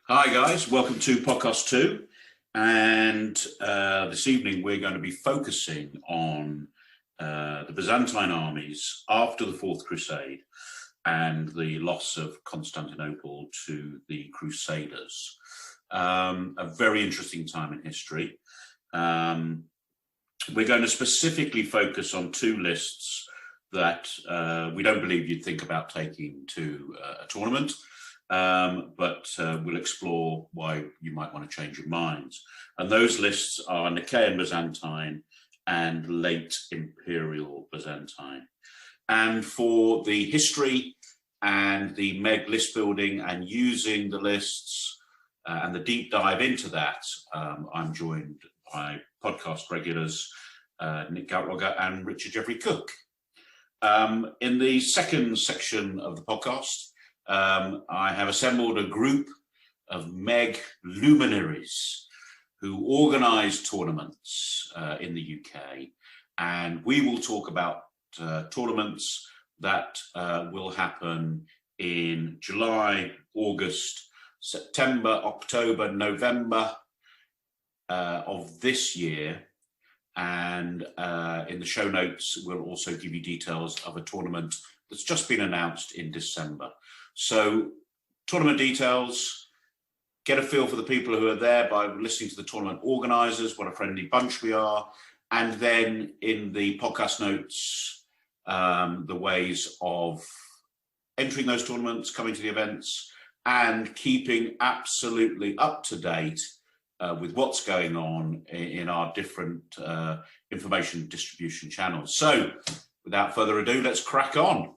Hi guys, welcome to podcast 2, and this evening we're going to be focusing on the Byzantine armies after the Fourth Crusade and the loss of Constantinople to the Crusaders. A very interesting time in history. We're going to specifically focus on two lists that we don't believe you'd think about taking to a tournament. But we'll explore why you might want to change your minds. And those lists are Nicaean Byzantine and late Imperial Byzantine. And for the history and the MEG list building and using the lists and the deep dive into that, I'm joined by podcast regulars Nick Goutwogger and Richard Jeffrey Cook. In the second section of the podcast, I have assembled a group of MEG luminaries who organise tournaments in the UK, and we will talk about tournaments that will happen in July, August, September, October, November of this year. And in the show notes, we'll also give you details of a tournament that's just been announced in December. So tournament details, get a feel for the people who are there by listening to the tournament organisers, what a friendly bunch we are. And then in the podcast notes, the ways of entering those tournaments, coming to the events, and keeping absolutely up to date with what's going on in our different information distribution channels. So without further ado, let's crack on.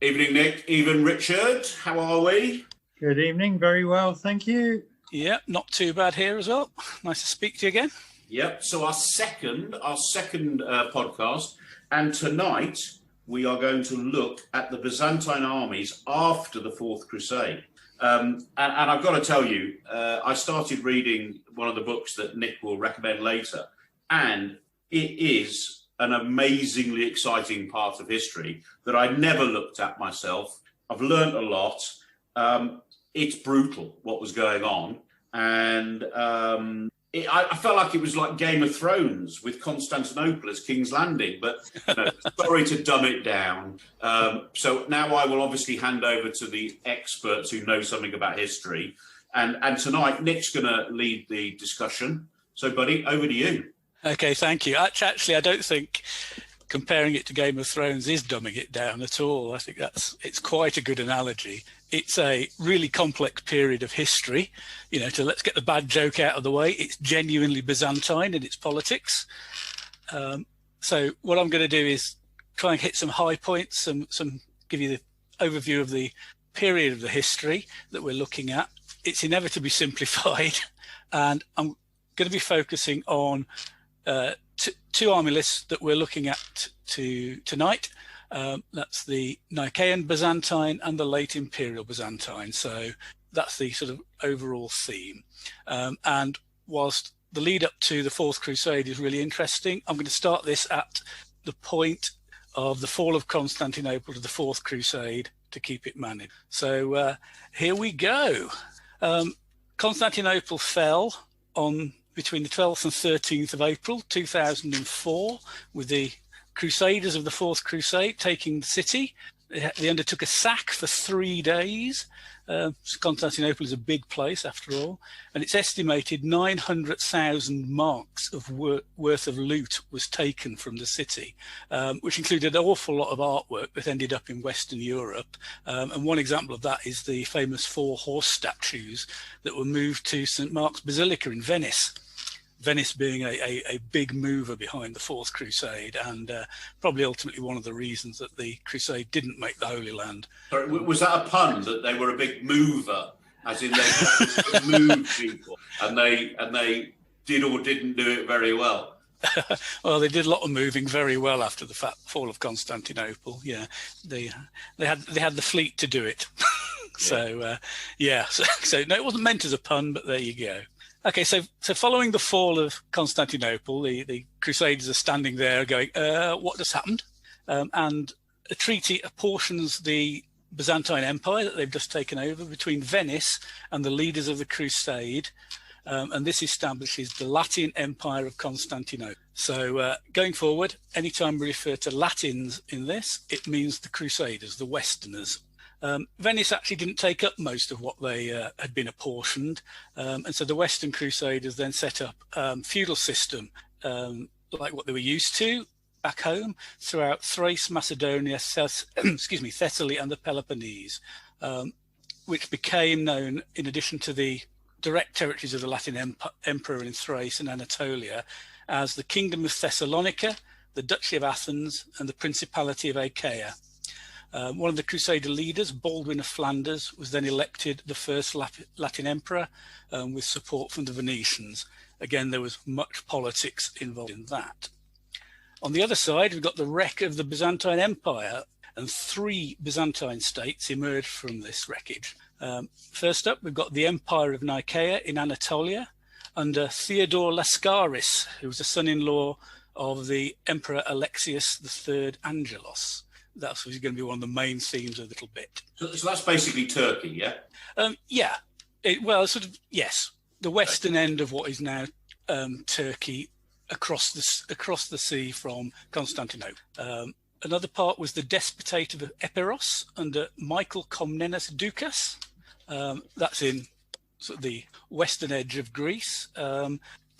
Evening, Nick. Evening, Richard. How are we? Good evening. Very well, thank you. Yeah, not too bad here as well. Nice to speak to you again. Yep. So our second podcast, and tonight we are going to look at the Byzantine armies after the Fourth Crusade. And I've got to tell you, I started reading one of the books that Nick will recommend later, and it is an amazingly exciting part of history that I never looked at myself. I've learned a lot. It's brutal what was going on. And I felt like it was like Game of Thrones with Constantinople as King's Landing, but sorry to dumb it down. So now I will obviously hand over to the experts who know something about history. And tonight, Nick's going to lead the discussion. So, buddy, over to you. Okay, thank you. Actually, I don't think comparing it to Game of Thrones is dumbing it down at all. I think it's quite a good analogy. It's a really complex period of history. So let's get the bad joke out of the way. It's genuinely Byzantine in its politics. So what I'm going to do is try and hit some high points, some give you the overview of the period of the history that we're looking at. It's inevitably simplified, and I'm going to be focusing on two army lists that we're looking at tonight. That's the Nicaean Byzantine and the late Imperial Byzantine. So that's the sort of overall theme. And whilst the lead up to the Fourth Crusade is really interesting, I'm going to start this at the point of the fall of Constantinople to the Fourth Crusade to keep it managed. So here we go. Constantinople fell on between the 12th and 13th of April 2004, with the Crusaders of the Fourth Crusade taking the city. They undertook a sack for 3 days. Constantinople is a big place after all, and it's estimated 900,000 marks of worth of loot was taken from the city, which included an awful lot of artwork that ended up in Western Europe. And one example of that is the famous 4 horse statues that were moved to St. Mark's Basilica in Venice. Venice being a big mover behind the Fourth Crusade, and probably ultimately one of the reasons that the Crusade didn't make the Holy Land. Sorry, was that a pun, that they were a big mover, as in they moved people, and they did or didn't do it very well? Well, they did a lot of moving very well after the fall of Constantinople. Yeah, they had the fleet to do it. So no, it wasn't meant as a pun, but there you go. Okay, so following the fall of Constantinople, the Crusaders are standing there going, what has happened? And a treaty apportions the Byzantine Empire that they've just taken over between Venice and the leaders of the Crusade. And this establishes the Latin Empire of Constantinople. So going forward, anytime we refer to Latins in this, it means the Crusaders, the Westerners. Venice actually didn't take up most of what they had been apportioned. And so the Western Crusaders then set up a feudal system like what they were used to back home throughout Thrace, Macedonia, Thessaly and the Peloponnese, which became known, in addition to the direct territories of the Latin Emperor in Thrace and Anatolia, as the Kingdom of Thessalonica, the Duchy of Athens and the Principality of Achaia. One of the Crusader leaders, Baldwin of Flanders, was then elected the first Latin Emperor with support from the Venetians. Again, there was much politics involved in that. On the other side, we've got the wreck of the Byzantine Empire, and 3 Byzantine states emerged from this wreckage. First up, we've got the Empire of Nicaea in Anatolia under Theodore Lascaris, who was a son-in-law of the Emperor Alexius III Angelos. That's going to be one of the main themes of a little bit. So that's basically Turkey, yeah? Yeah. Yes. The western end of what is now Turkey across the sea from Constantinople. Another part was the Despotate of Epiros under Michael Comnenus Ducas. That's in sort of the western edge of Greece.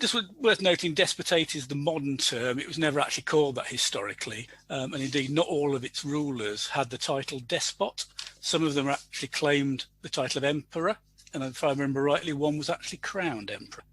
Just worth noting, despotate is the modern term. It was never actually called that historically. And indeed, not all of its rulers had the title despot. Some of them actually claimed the title of emperor. And if I remember rightly, one was actually crowned emperor.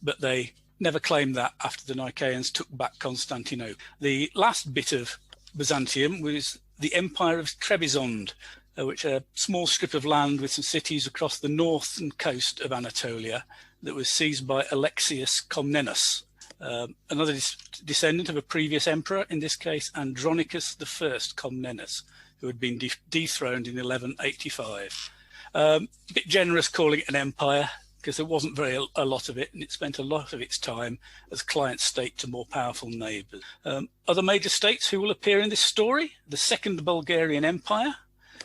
But they never claimed that after the Nicaeans took back Constantinople. The last bit of Byzantium was the Empire of Trebizond, which is a small strip of land with some cities across the northern coast of Anatolia that was seized by Alexius Comnenus, another descendant of a previous emperor, in this case Andronicus I Comnenus, who had been dethroned in 1185. A bit generous calling it an empire, because there wasn't a lot of it, and it spent a lot of its time as client state to more powerful neighbours. Other major states who will appear in this story: the Second Bulgarian Empire,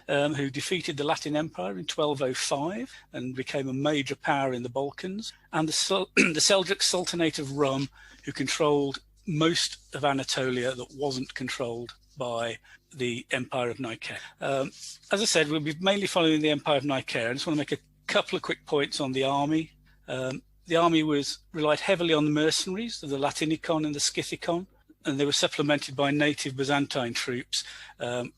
who defeated the Latin Empire in 1205 and became a major power in the Balkans, and the Seljuk Sultanate of Rum, who controlled most of Anatolia that wasn't controlled by the Empire of Nicaea. As I said, we'll be mainly following the Empire of Nicaea. I just want to make a couple of quick points on the army. The army relied heavily on the mercenaries of the Latinicon and the Scythicon, and they were supplemented by native Byzantine troops,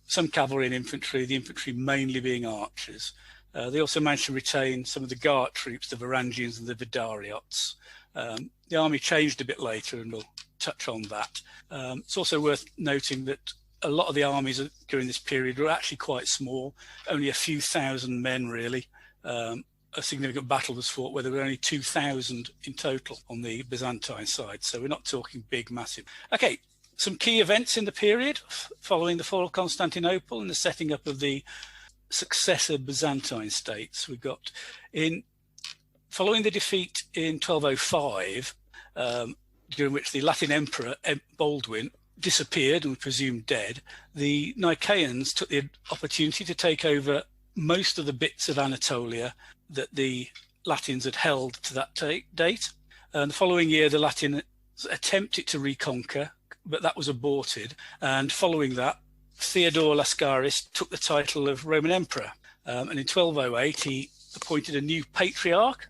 some cavalry and infantry, the infantry mainly being archers. They also managed to retain some of the Guard troops, the Varangians and the Vidariots. The army changed a bit later, and we'll touch on that. It's also worth noting that a lot of the armies during this period were actually quite small, only a few thousand men really. A significant battle was fought where there were only 2,000 in total on the Byzantine side. So we're not talking big, massive. Okay, some key events in the period following the fall of Constantinople and the setting up of the successor Byzantine states. We've got following the defeat in 1205, during which the Latin Emperor Baldwin disappeared and was presumed dead, the Nicaeans took the opportunity to take over most of the bits of Anatolia that the Latins had held to that date. And the following year, the Latins attempted to reconquer, but that was aborted. And following that, Theodore Lascaris took the title of Roman Emperor. And in 1208, he appointed a new patriarch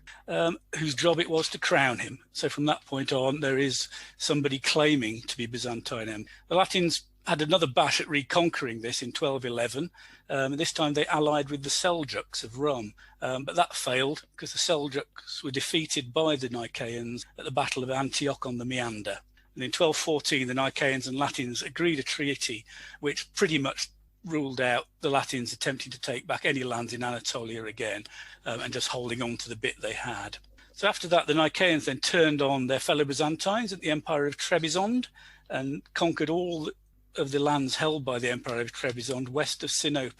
whose job it was to crown him. So from that point on, there is somebody claiming to be Byzantine Emperor. The Latins had another bash at reconquering this in 1211. And this time they allied with the Seljuks of Rum, but that failed because the Seljuks were defeated by the Nicaeans at the Battle of Antioch on the Meander. And in 1214, the Nicaeans and Latins agreed a treaty which pretty much ruled out the Latins attempting to take back any lands in Anatolia again, and just holding on to the bit they had. So after that, the Nicaeans then turned on their fellow Byzantines at the Empire of Trebizond and conquered all of the lands held by the Empire of Trebizond west of Sinope,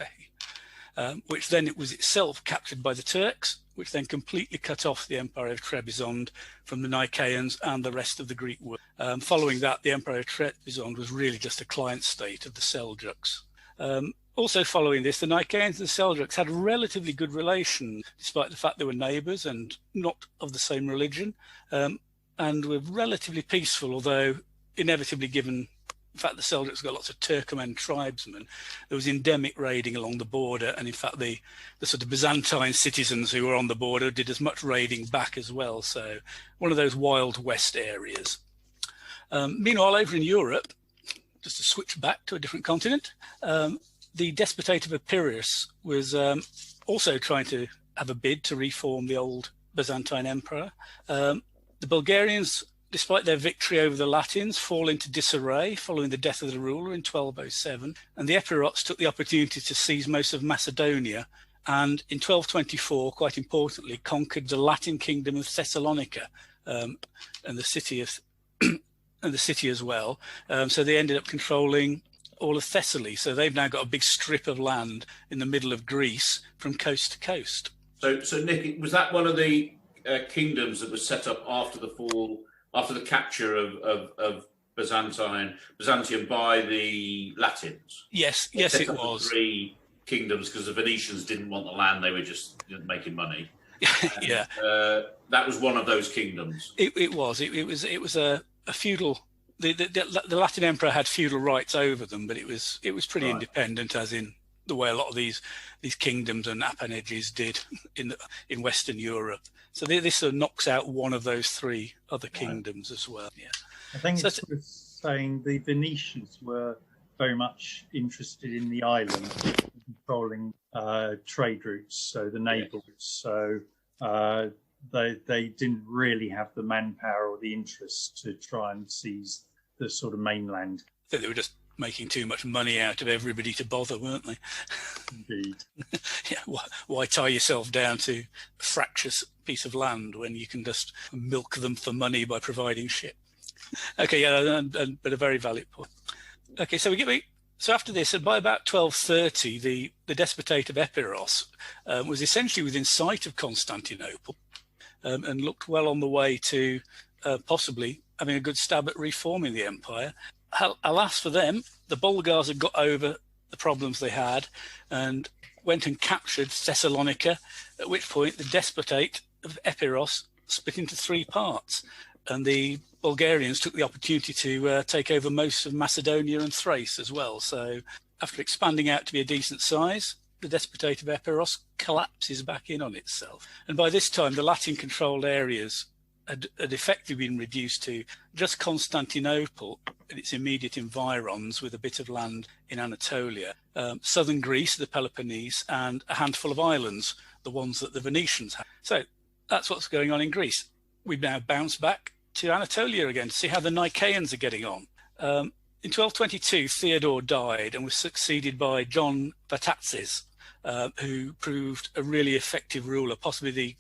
which then it was itself captured by the Turks, which then completely cut off the Empire of Trebizond from the Nicaeans and the rest of the Greek world. Following that, the Empire of Trebizond was really just a client state of the Seljuks. Also following this, the Nicaeans and Seljuks had a relatively good relation, despite the fact they were neighbours and not of the same religion, and were relatively peaceful, although inevitably, given the fact the Seljuks got lots of Turkoman tribesmen, there was endemic raiding along the border, and in fact the sort of Byzantine citizens who were on the border did as much raiding back as well, so one of those Wild West areas. Meanwhile, over in Europe, just to switch back to a different continent, the Despotate of Epirus was also trying to have a bid to reform the old Byzantine Empire. The Bulgarians, despite their victory over the Latins, fall into disarray following the death of the ruler in 1207, and the Epirots took the opportunity to seize most of Macedonia, and in 1224, quite importantly, conquered the Latin kingdom of Thessalonica, and the city of and the city as well. So they ended up controlling all of Thessaly. So they've now got a big strip of land in the middle of Greece from coast to coast. So Nick, was that one of the kingdoms that was set up after the capture of Byzantium by the Latins? Yes, it was. 3 kingdoms because the Venetians didn't want the land; they were just making money. Yeah, that was one of those kingdoms. It was a feudal. The Latin emperor had feudal rights over them, but it was pretty independent, as in the way a lot of these kingdoms and appanages did in Western Europe. So this sort of knocks out one of those 3 other kingdoms as well. Yeah, I think it's worth saying the Venetians were very much interested in the island, controlling trade routes, so the naval routes. So they didn't really have the manpower or the interest to try and seize the sort of mainland. I think they were just making too much money out of everybody to bother, weren't they? Indeed. Yeah, why tie yourself down to a fractious piece of land when you can just milk them for money by providing shit? Okay, yeah, but a very valid point. Okay, so so after this, by about 1230, the Despotate of Epirus was essentially within sight of Constantinople, and looked well on the way to possibly having a good stab at reforming the empire. Alas for them, the Bulgars had got over the problems they had and went and captured Thessalonica, at which point the Despotate of Epirus split into 3 parts, and the Bulgarians took the opportunity to take over most of Macedonia and Thrace as well. So after expanding out to be a decent size, the Despotate of Epirus collapses back in on itself. And by this time, the Latin-controlled areas had effectively been reduced to just Constantinople and its immediate environs, with a bit of land in Anatolia, southern Greece, the Peloponnese, and a handful of islands, the ones that the Venetians had. So that's what's going on in Greece. We've now bounced back to Anatolia again to see how the Nicaeans are getting on. In 1222, Theodore died and was succeeded by John Vatatzes, who proved a really effective ruler, possibly the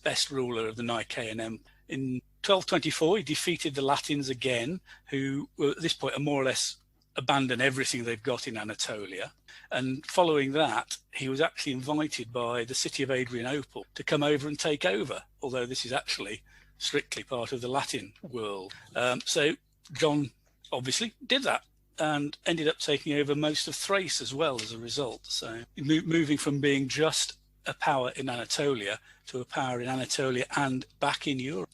best ruler of the Nicaean Empire. In 1224, he defeated the Latins again, who were, at this point, are more or less abandoned everything they've got in Anatolia. And following that, he was actually invited by the city of Adrianople to come over and take over, although this is actually strictly part of the Latin world. So John obviously did that and ended up taking over most of Thrace as well as a result. So moving from being just a power in Anatolia to a power in Anatolia and back in Europe.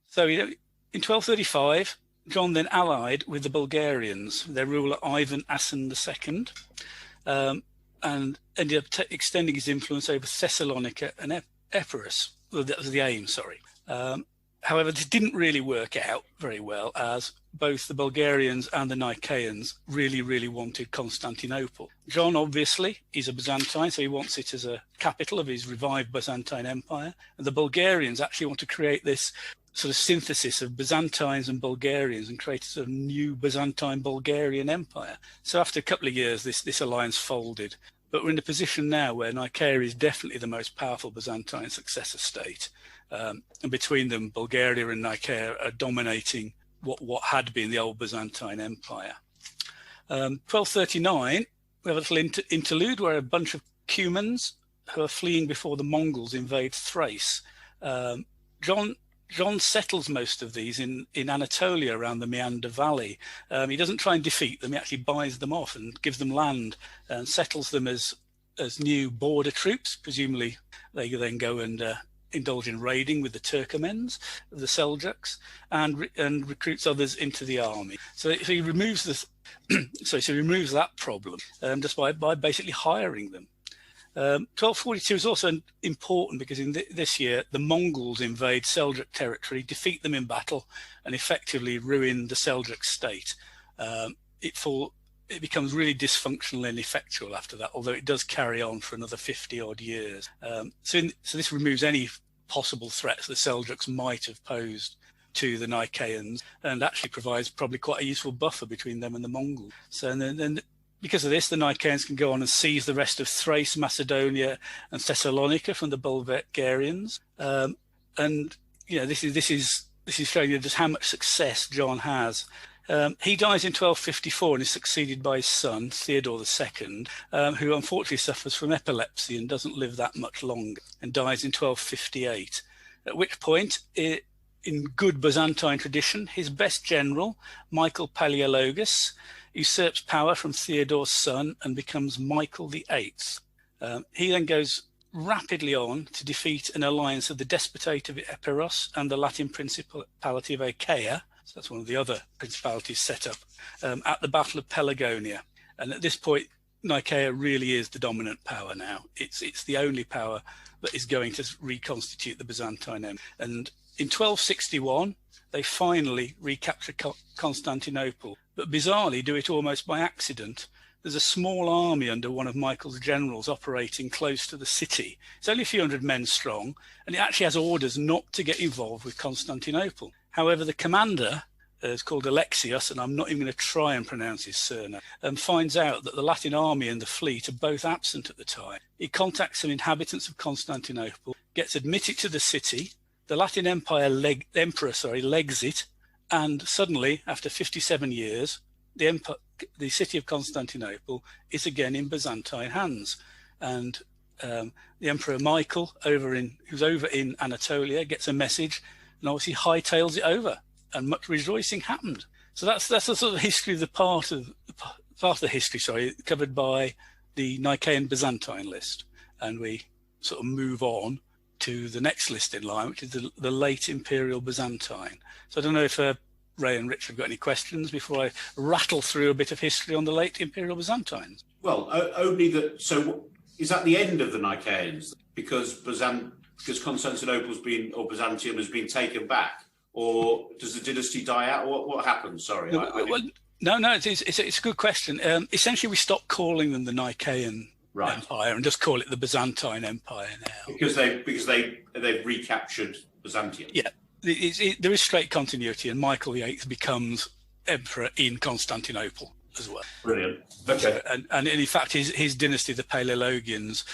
So in 1235, John then allied with the Bulgarians, their ruler Ivan Asen II, and ended up extending his influence over Thessalonica and Epirus. Well, that was the aim, sorry. However, this didn't really work out very well, as both the Bulgarians and the Nicaeans really, really wanted Constantinople. John, obviously, is a Byzantine, so he wants it as a capital of his revived Byzantine Empire. And the Bulgarians actually want to create this sort of synthesis of Byzantines and Bulgarians and create a sort of new Byzantine-Bulgarian Empire. So after a couple of years, this alliance folded. But we're in a position now where Nicaea is definitely the most powerful Byzantine successor state. And between them, Bulgaria and Nicaea are dominating what had been the old Byzantine Empire. 1239, we have a little interlude where a bunch of Cumans who are fleeing before the Mongols invade Thrace. John John settles most of these in Anatolia around the Meander Valley. He doesn't try and defeat them, he actually buys them off and gives them land and settles them as new border troops. Presumably they then go and indulge in raiding with the Turkomens, the Seljuks, and recruits others into the army. So he removes he removes that problem just by basically hiring them. 1242 is also important because in this year the Mongols invade Seljuk territory, defeat them in battle, and effectively ruin the Seljuk state. It becomes really dysfunctional and ineffectual after that, although it does carry on for another 50 odd years. So this removes any possible threats the Seljuks might have posed to the Nicaeans, and actually provides probably quite a useful buffer between them and the Mongols. So then because of this, the Nicaeans can go on and seize the rest of Thrace, Macedonia, and Thessalonica from the Bulgarians. And this is showing you just how much success John has. He dies in 1254 and is succeeded by his son, Theodore II, who unfortunately suffers from epilepsy and doesn't live that much longer, and dies in 1258. At which point, in good Byzantine tradition, his best general, Michael Palaeologus, usurps power from Theodore's son and becomes Michael VIII. He then goes rapidly on to defeat an alliance of the Despotate of Epirus and the Latin Principality of Achaia. So that's one of the other principalities set up at the Battle of Pelagonia. And at this point, Nicaea really is the dominant power now. It's the only power that is going to reconstitute the Byzantine Empire. And in 1261, they finally recapture Constantinople, but bizarrely do it almost by accident. There's a small army under one of Michael's generals operating close to the city. It's only a few hundred men strong, and it actually has orders not to get involved with Constantinople. However, the commander is called Alexius, and I'm not even going to try and pronounce his surname, and finds out that the Latin army and the fleet are both absent at the time. He contacts some inhabitants of Constantinople, gets admitted to the city. The Latin emperor legs it, and suddenly, after 57 years, the city of Constantinople is again in Byzantine hands. And the Emperor Michael, who's over in Anatolia, gets a message and obviously hightails it over, and much rejoicing happened. So that's the sort of history of the part of the history, covered by the Nicaean Byzantine list. And we sort of move on to the next list in line, which is the late Imperial Byzantine. So I don't know if Ray and Rich have got any questions before I rattle through a bit of history on the late Imperial Byzantines. Well, only that. So is that the end of the Nicaeans because Constantinople's or Byzantium has been taken back, or does the dynasty die out? What happens? Sorry. No, it's a good question. Essentially, we stopped calling them the Nicaean Empire and just call it the Byzantine Empire now. Because they've recaptured Byzantium. Yeah, there is straight continuity, and Michael VIII becomes emperor in Constantinople as well. Brilliant. Okay. So, and in fact, his dynasty, the Palaeologians,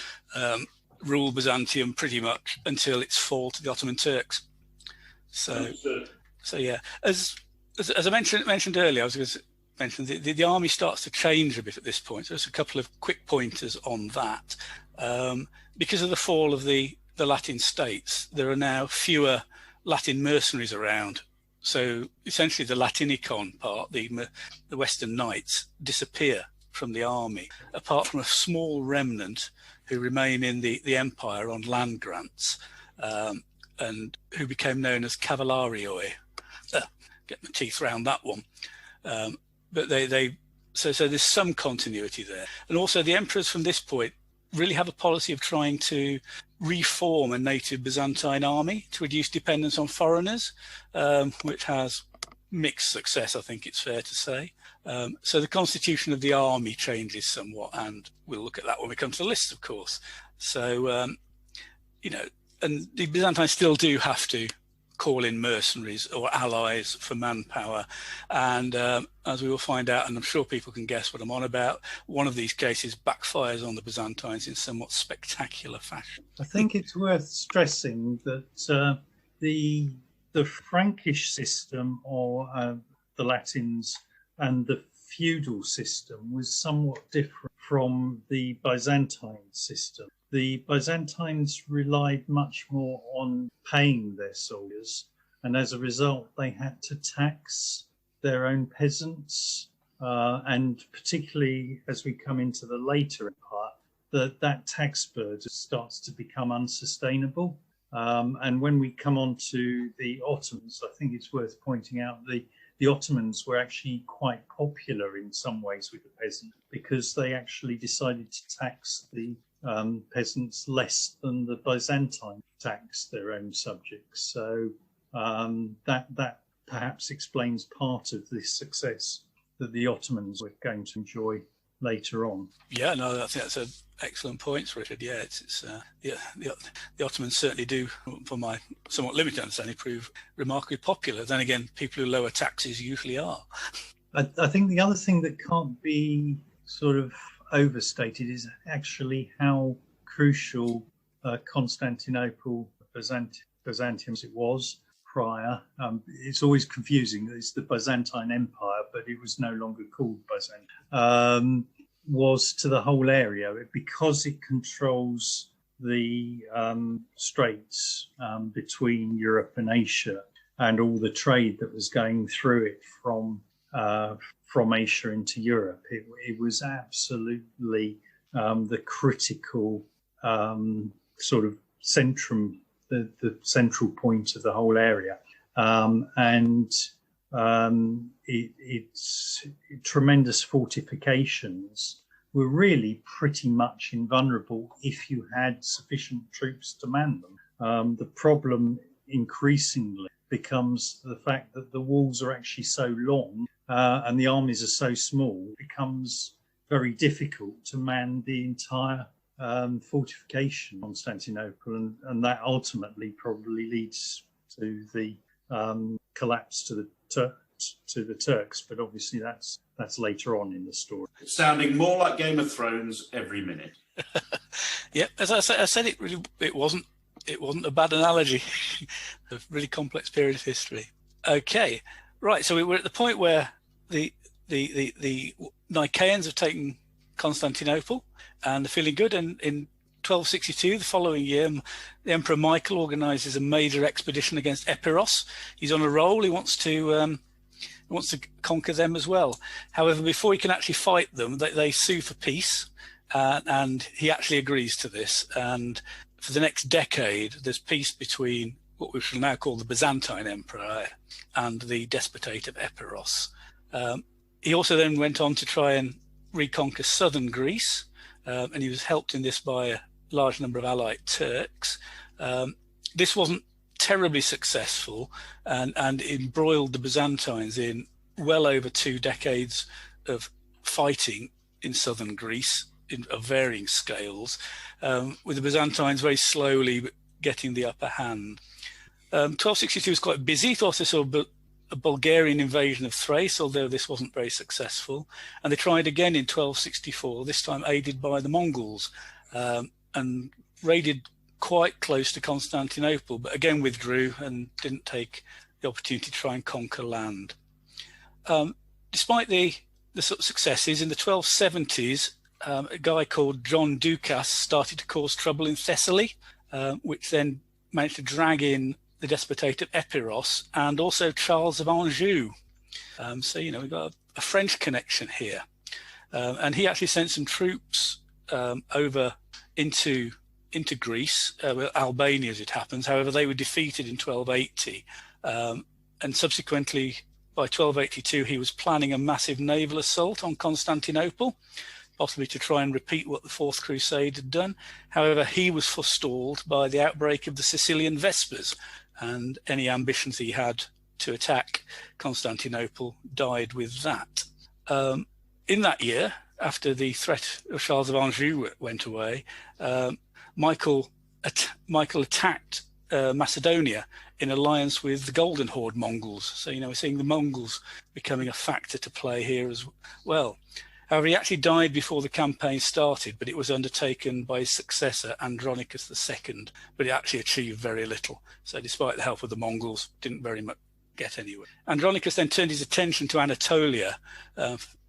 rule Byzantium pretty much until its fall to the Ottoman Turks. So yeah, as I mentioned earlier, I was going to mention the army starts to change a bit at this point. So there's a couple of quick pointers on that. Because of the fall of the Latin states, there are now fewer Latin mercenaries around. So essentially the Latinicon part, the Western Knights, disappear from the army, apart from a small remnant who remain in the empire on land grants, and who became known as Cavallarioi. Get my teeth around that one. But so there's some continuity there. And also the emperors from this point really have a policy of trying to reform a native Byzantine army to reduce dependence on foreigners, which has mixed success, I think it's fair to say. So the constitution of the army changes somewhat, and we'll look at that when we come to the list, of course. So, and the Byzantines still do have to call in mercenaries or allies for manpower. And as we will find out, and I'm sure people can guess what I'm on about, one of these cases backfires on the Byzantines in somewhat spectacular fashion. I think it's worth stressing that the Frankish system, or the Latins, and the feudal system was somewhat different from the Byzantine system. The Byzantines relied much more on paying their soldiers, and as a result, they had to tax their own peasants, and particularly as we come into the later empire, that tax burden starts to become unsustainable. And when we come on to the Ottomans, I think it's worth pointing out the Ottomans were actually quite popular in some ways with the peasants, because they actually decided to tax the peasants less than the Byzantine taxed their own subjects. So that perhaps explains part of this success that the Ottomans were going to enjoy later on. Yeah, no, I think that's an excellent point, Richard. Yeah, the Ottomans certainly do, for my somewhat limited understanding, prove remarkably popular. Then again, people who lower taxes usually are. I think the other thing that can't be sort of overstated is actually how crucial Constantinople, Byzantium as it was prior. It's always confusing. It's the Byzantine Empire, but it was no longer called Byzantium. Was to the whole area, because it controls the straits between Europe and Asia, and all the trade that was going through it from Asia into Europe. It was absolutely the critical sort of centrum, the central point of the whole area. Its tremendous fortifications were really pretty much invulnerable if you had sufficient troops to man them. The problem increasingly becomes the fact that the walls are actually so long and the armies are so small, it becomes very difficult to man the entire fortification of Constantinople, and that ultimately probably leads to the collapse to the Turks, but obviously that's later on in the story. It's sounding more like Game of Thrones every minute. Yeah, as I said, it wasn't a bad analogy. A really complex period of history. Okay, right. So we were at the point where the Nicaeans have taken Constantinople, and they're feeling good. And in 1262, the following year, the Emperor Michael organises a major expedition against Epirus. He's on a roll. He wants to conquer them as well. However, before he can actually fight them, they sue for peace, and he actually agrees to this. And for the next decade, there's peace between what we shall now call the Byzantine Empire and the Despotate of Epirus. He also then went on to try and reconquer southern Greece, and he was helped in this by a large number of allied Turks. This wasn't terribly successful, and embroiled the Byzantines in well over 2 decades of fighting in southern Greece of varying scales, with the Byzantines very slowly getting the upper hand. 1262 was quite busy. It also saw a Bulgarian invasion of Thrace, although this wasn't very successful. And they tried again in 1264, this time aided by the Mongols, and raided quite close to Constantinople, but again withdrew and didn't take the opportunity to try and conquer land. Despite the sort of successes, in the 1270s, a guy called John Ducas started to cause trouble in Thessaly, which then managed to drag in the Despotate of Epirus and also Charles of Anjou. So, we've got a French connection here. And he actually sent some troops over into Greece, Albania as it happens. However, they were defeated in 1280. And subsequently, by 1282, he was planning a massive naval assault on Constantinople, possibly to try and repeat what the Fourth Crusade had done. However, he was forestalled by the outbreak of the Sicilian Vespers, and any ambitions he had to attack Constantinople died with that. In that year, after the threat of Charles of Anjou went away, Michael attacked Macedonia in alliance with the Golden Horde Mongols. So, we're seeing the Mongols becoming a factor to play here as well. However, he actually died before the campaign started, but it was undertaken by his successor, Andronicus II, but it actually achieved very little. So despite the help of the Mongols, didn't very much get anywhere. Andronicus then turned his attention to Anatolia,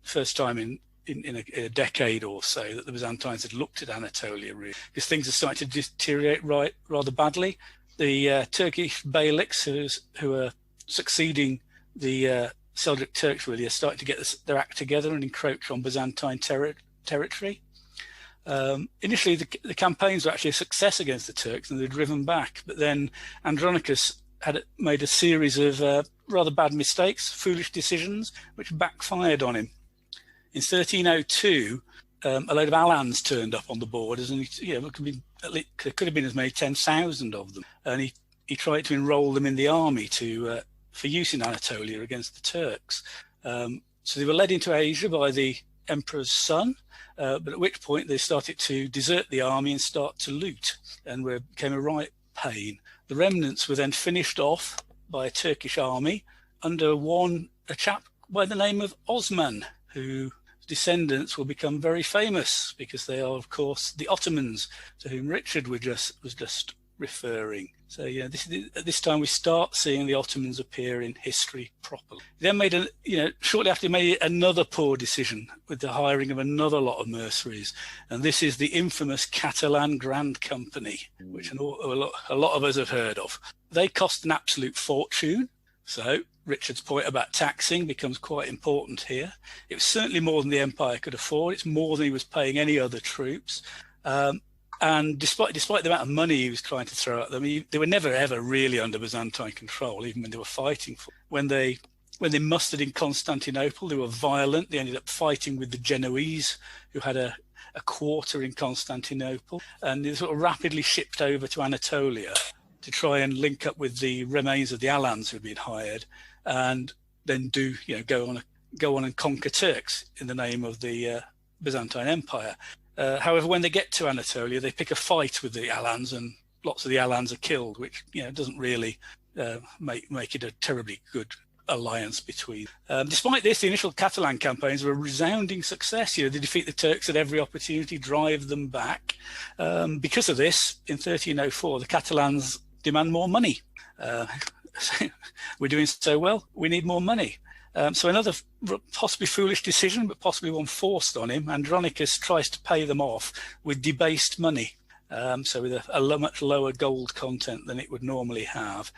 first time in a decade or so that the Byzantines had looked at Anatolia, really, because things are starting to deteriorate rather badly. the Turkish beyliks who are succeeding the Seljuk Turks really are starting to get their act together and encroach on Byzantine territory. Initially, the campaigns were actually a success against the Turks and they were driven back. But then Andronicus had made a series of rather bad mistakes, foolish decisions, which backfired on him. In 1302, a load of Alans turned up on the borders, and there could have been as many 10,000 of them. And he tried to enrol them in the army for use in Anatolia against the Turks. So they were led into Asia by the emperor's son, but at which point they started to desert the army and start to loot, and became a right pain. The remnants were then finished off by a Turkish army under a chap by the name of Osman, whose descendants will become very famous because they are, of course, the Ottomans, to whom Richard was just referring. So at this time we start seeing the Ottomans appear in history properly. He then shortly after, he made another poor decision with the hiring of another lot of mercenaries, and this is the infamous Catalan Grand Company, which a lot of us have heard of. They cost an absolute fortune. So Richard's point about taxing becomes quite important here. It was certainly more than the empire could afford. It's more than he was paying any other troops. And despite the amount of money he was trying to throw at them, they were never ever really under Byzantine control, even when they were fighting. When they mustered in Constantinople, they were violent. They ended up fighting with the Genoese, who had a quarter in Constantinople, and they sort of rapidly shipped over to Anatolia to try and link up with the remains of the Alans who had been hired, and then go on and conquer Turks in the name of the Byzantine Empire. However, when they get to Anatolia, they pick a fight with the Alans, and lots of the Alans are killed, which doesn't really make it a terribly good alliance between. Despite this, the initial Catalan campaigns were a resounding success. They defeat the Turks at every opportunity, drive them back. Because of this, in 1304, the Catalans demand more money. We're doing so well, we need more money. So another possibly foolish decision, but possibly one forced on him, Andronicus tries to pay them off with debased money. So with a much lower gold content than it would normally have,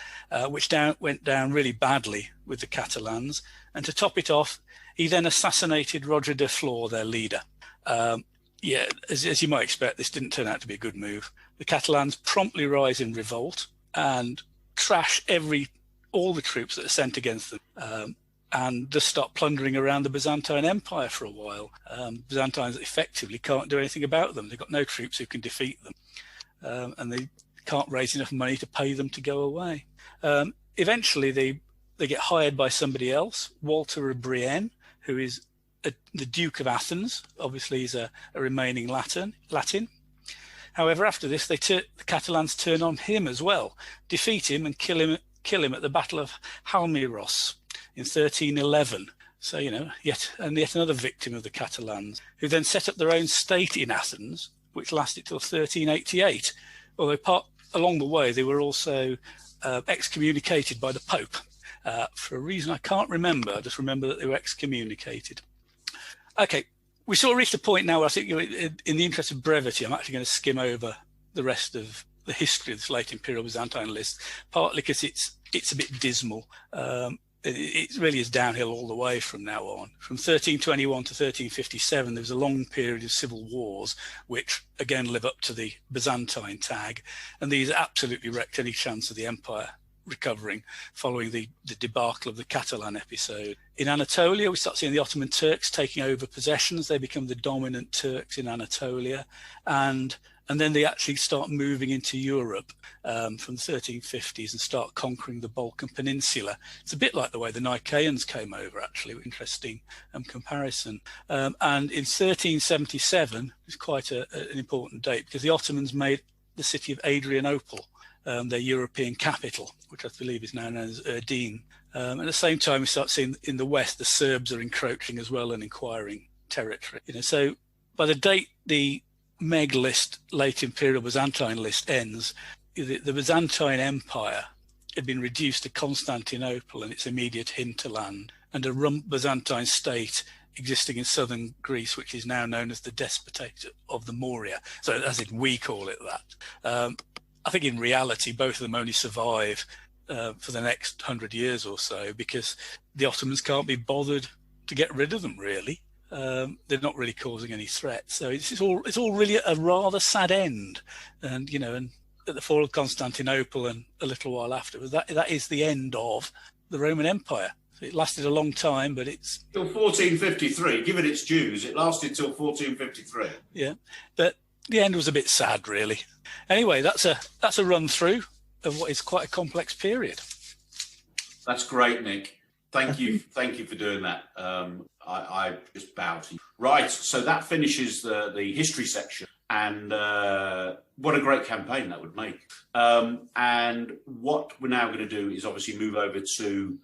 which went down really badly with the Catalans. And to top it off, he then assassinated Roger de Flor, their leader. As you might expect, this didn't turn out to be a good move. The Catalans promptly rise in revolt and trash all the troops that are sent against them. And just start plundering around the Byzantine Empire for a while. Byzantines effectively can't do anything about them. They've got no troops who can defeat them. And they can't raise enough money to pay them to go away. Eventually, they get hired by somebody else, Walter of Brienne, who is the Duke of Athens. Obviously, he's a remaining Latin. However, after this, the Catalans turn on him as well, defeat him and kill him at the Battle of Halmiros in 1311. So, yet another victim of the Catalans, who then set up their own state in Athens, which lasted till 1388. Although along the way, they were also excommunicated by the Pope for a reason I can't remember. I just remember that they were excommunicated. Okay, we sort of reached a point now where I think, in the interest of brevity, I'm actually going to skim over the rest of the history of this late Imperial Byzantine list, partly because it's a bit dismal. It really is downhill all the way from now on. From 1321 to 1357, there was a long period of civil wars, which again live up to the Byzantine tag, and these absolutely wrecked any chance of the empire recovering following the debacle of the Catalan episode. In Anatolia, we start seeing the Ottoman Turks taking over possessions. They become the dominant Turks in Anatolia, and then they actually start moving into Europe from the 1350s and start conquering the Balkan Peninsula. It's a bit like the way the Nicaeans came over, actually. Interesting comparison. And in 1377, it's quite an important date, because the Ottomans made the city of Adrianople their European capital, which I believe is now known as Erdene. At the same time, we start seeing in the West, the Serbs are encroaching as well and acquiring territory. So by the date the Meg list, late Imperial Byzantine list, ends, the Byzantine Empire had been reduced to Constantinople and its immediate hinterland, and a rump Byzantine state existing in southern Greece, which is now known as the Despotate of the Morea. So as in we call it that. I think in reality, both of them only survive for the next 100 years or so, because the Ottomans can't be bothered to get rid of them, really. They're not really causing any threat. So it's all really a rather sad end. And, you know, and at the fall of Constantinople and a little while afterwards, that is the end of the Roman Empire. It lasted a long time, but it's... Till 1453, give it its dues, it lasted till 1453. Yeah, but the end was a bit sad, really. Anyway, that's a run through of what is quite a complex period. That's great, Nick. Thank you for doing that. I just bow to you. Right, so that finishes the history section, and what a great campaign that would make. And what we're now going to do is obviously move over to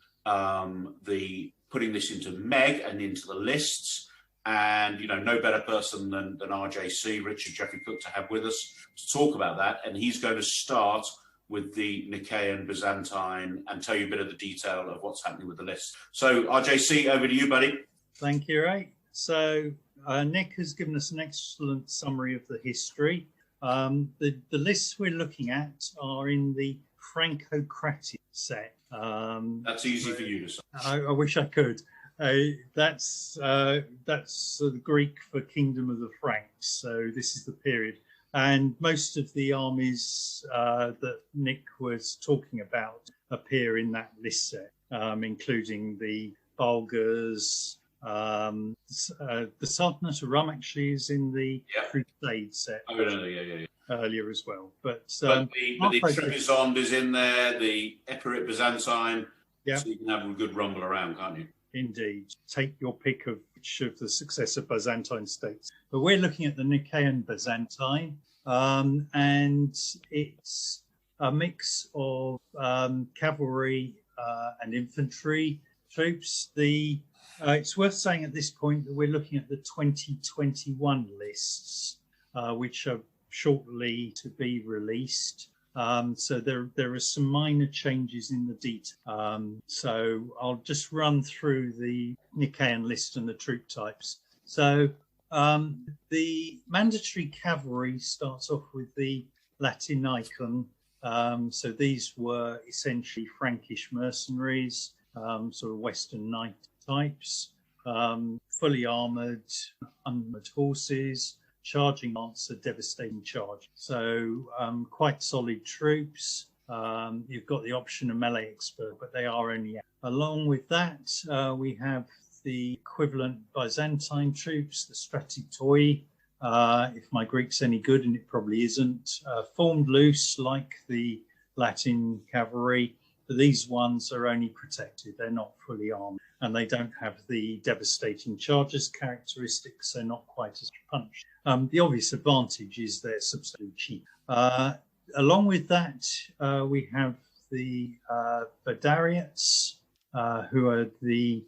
the putting this into Meg and into the lists. And, you know, no better person than RJC, Richard Jeffrey Cook, to have with us to talk about that. And he's going to start with the Nicaean, Byzantine, and tell you a bit of the detail of what's happening with the list. So, RJC, over to you, buddy. Thank you, Ray. So, Nick has given us an excellent summary of the history. The lists we're looking at are in the Franco-Cratic set. That's easy for you to say. I wish I could. That's the Greek for Kingdom of the Franks. So this is the period, and most of the armies that Nick was talking about appear in that list set, including the Bulgars. The Sultanate of Rum actually is in the Crusade set. Oh, yeah. Earlier as well, but the Trebizond is in there, the Epirate Byzantine. Yeah, so you can have a good rumble around, can't you? Indeed. Take your pick of which of the successive Byzantine states. But we're looking at the Nicaean Byzantine, and it's a mix of cavalry and infantry troops. It's worth saying at this point that we're looking at the 2021 lists, which are shortly to be released. So there are some minor changes in the detail. So I'll just run through the Nicaean list and the troop types. So the mandatory cavalry starts off with the Latinican. So these were essentially Frankish mercenaries, sort of Western knight types, fully armoured, unarmoured horses, charging answer, devastating charge. So quite solid troops. You've got the option of melee expert, but they are only. Along with that, we have the equivalent Byzantine troops, the Stratitoi, if my Greek's any good, and it probably isn't, formed loose like the Latin cavalry, but these ones are only protected. They're not fully armed, and they don't have the devastating charges characteristics. They're not quite as punched. The obvious advantage is they're substantially cheap. Along with that, we have the Varangians, who are the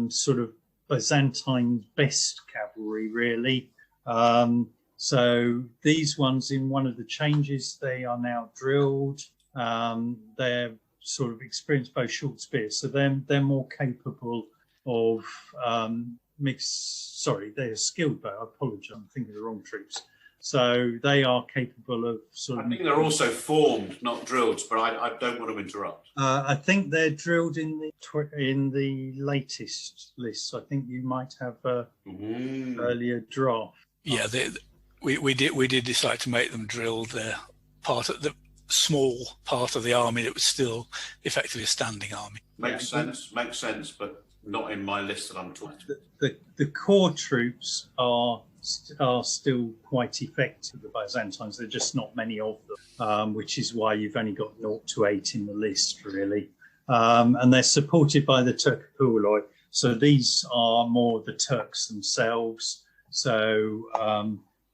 sort of Byzantine best cavalry, really. So these ones, in one of the changes, they are now drilled. They're sort of experienced bow short spears, so they're more capable of they're skilled bow. I apologise, I'm thinking of the wrong troops. So they are capable of sort of. I think they're also formed, not drilled, but I don't want to interrupt. I think they're drilled in the latest list. I think you might have a earlier draft. Yeah, we did decide to make them drilled. They're part of the small part of the army that was still effectively a standing army. Makes sense, but not in my list that I'm talking. The core troops are still quite effective, the Byzantines. There are just not many of them, which is why you've only got 0 to 8 in the list, really. And they're supported by the Turkopouloi. So these are more the Turks themselves. So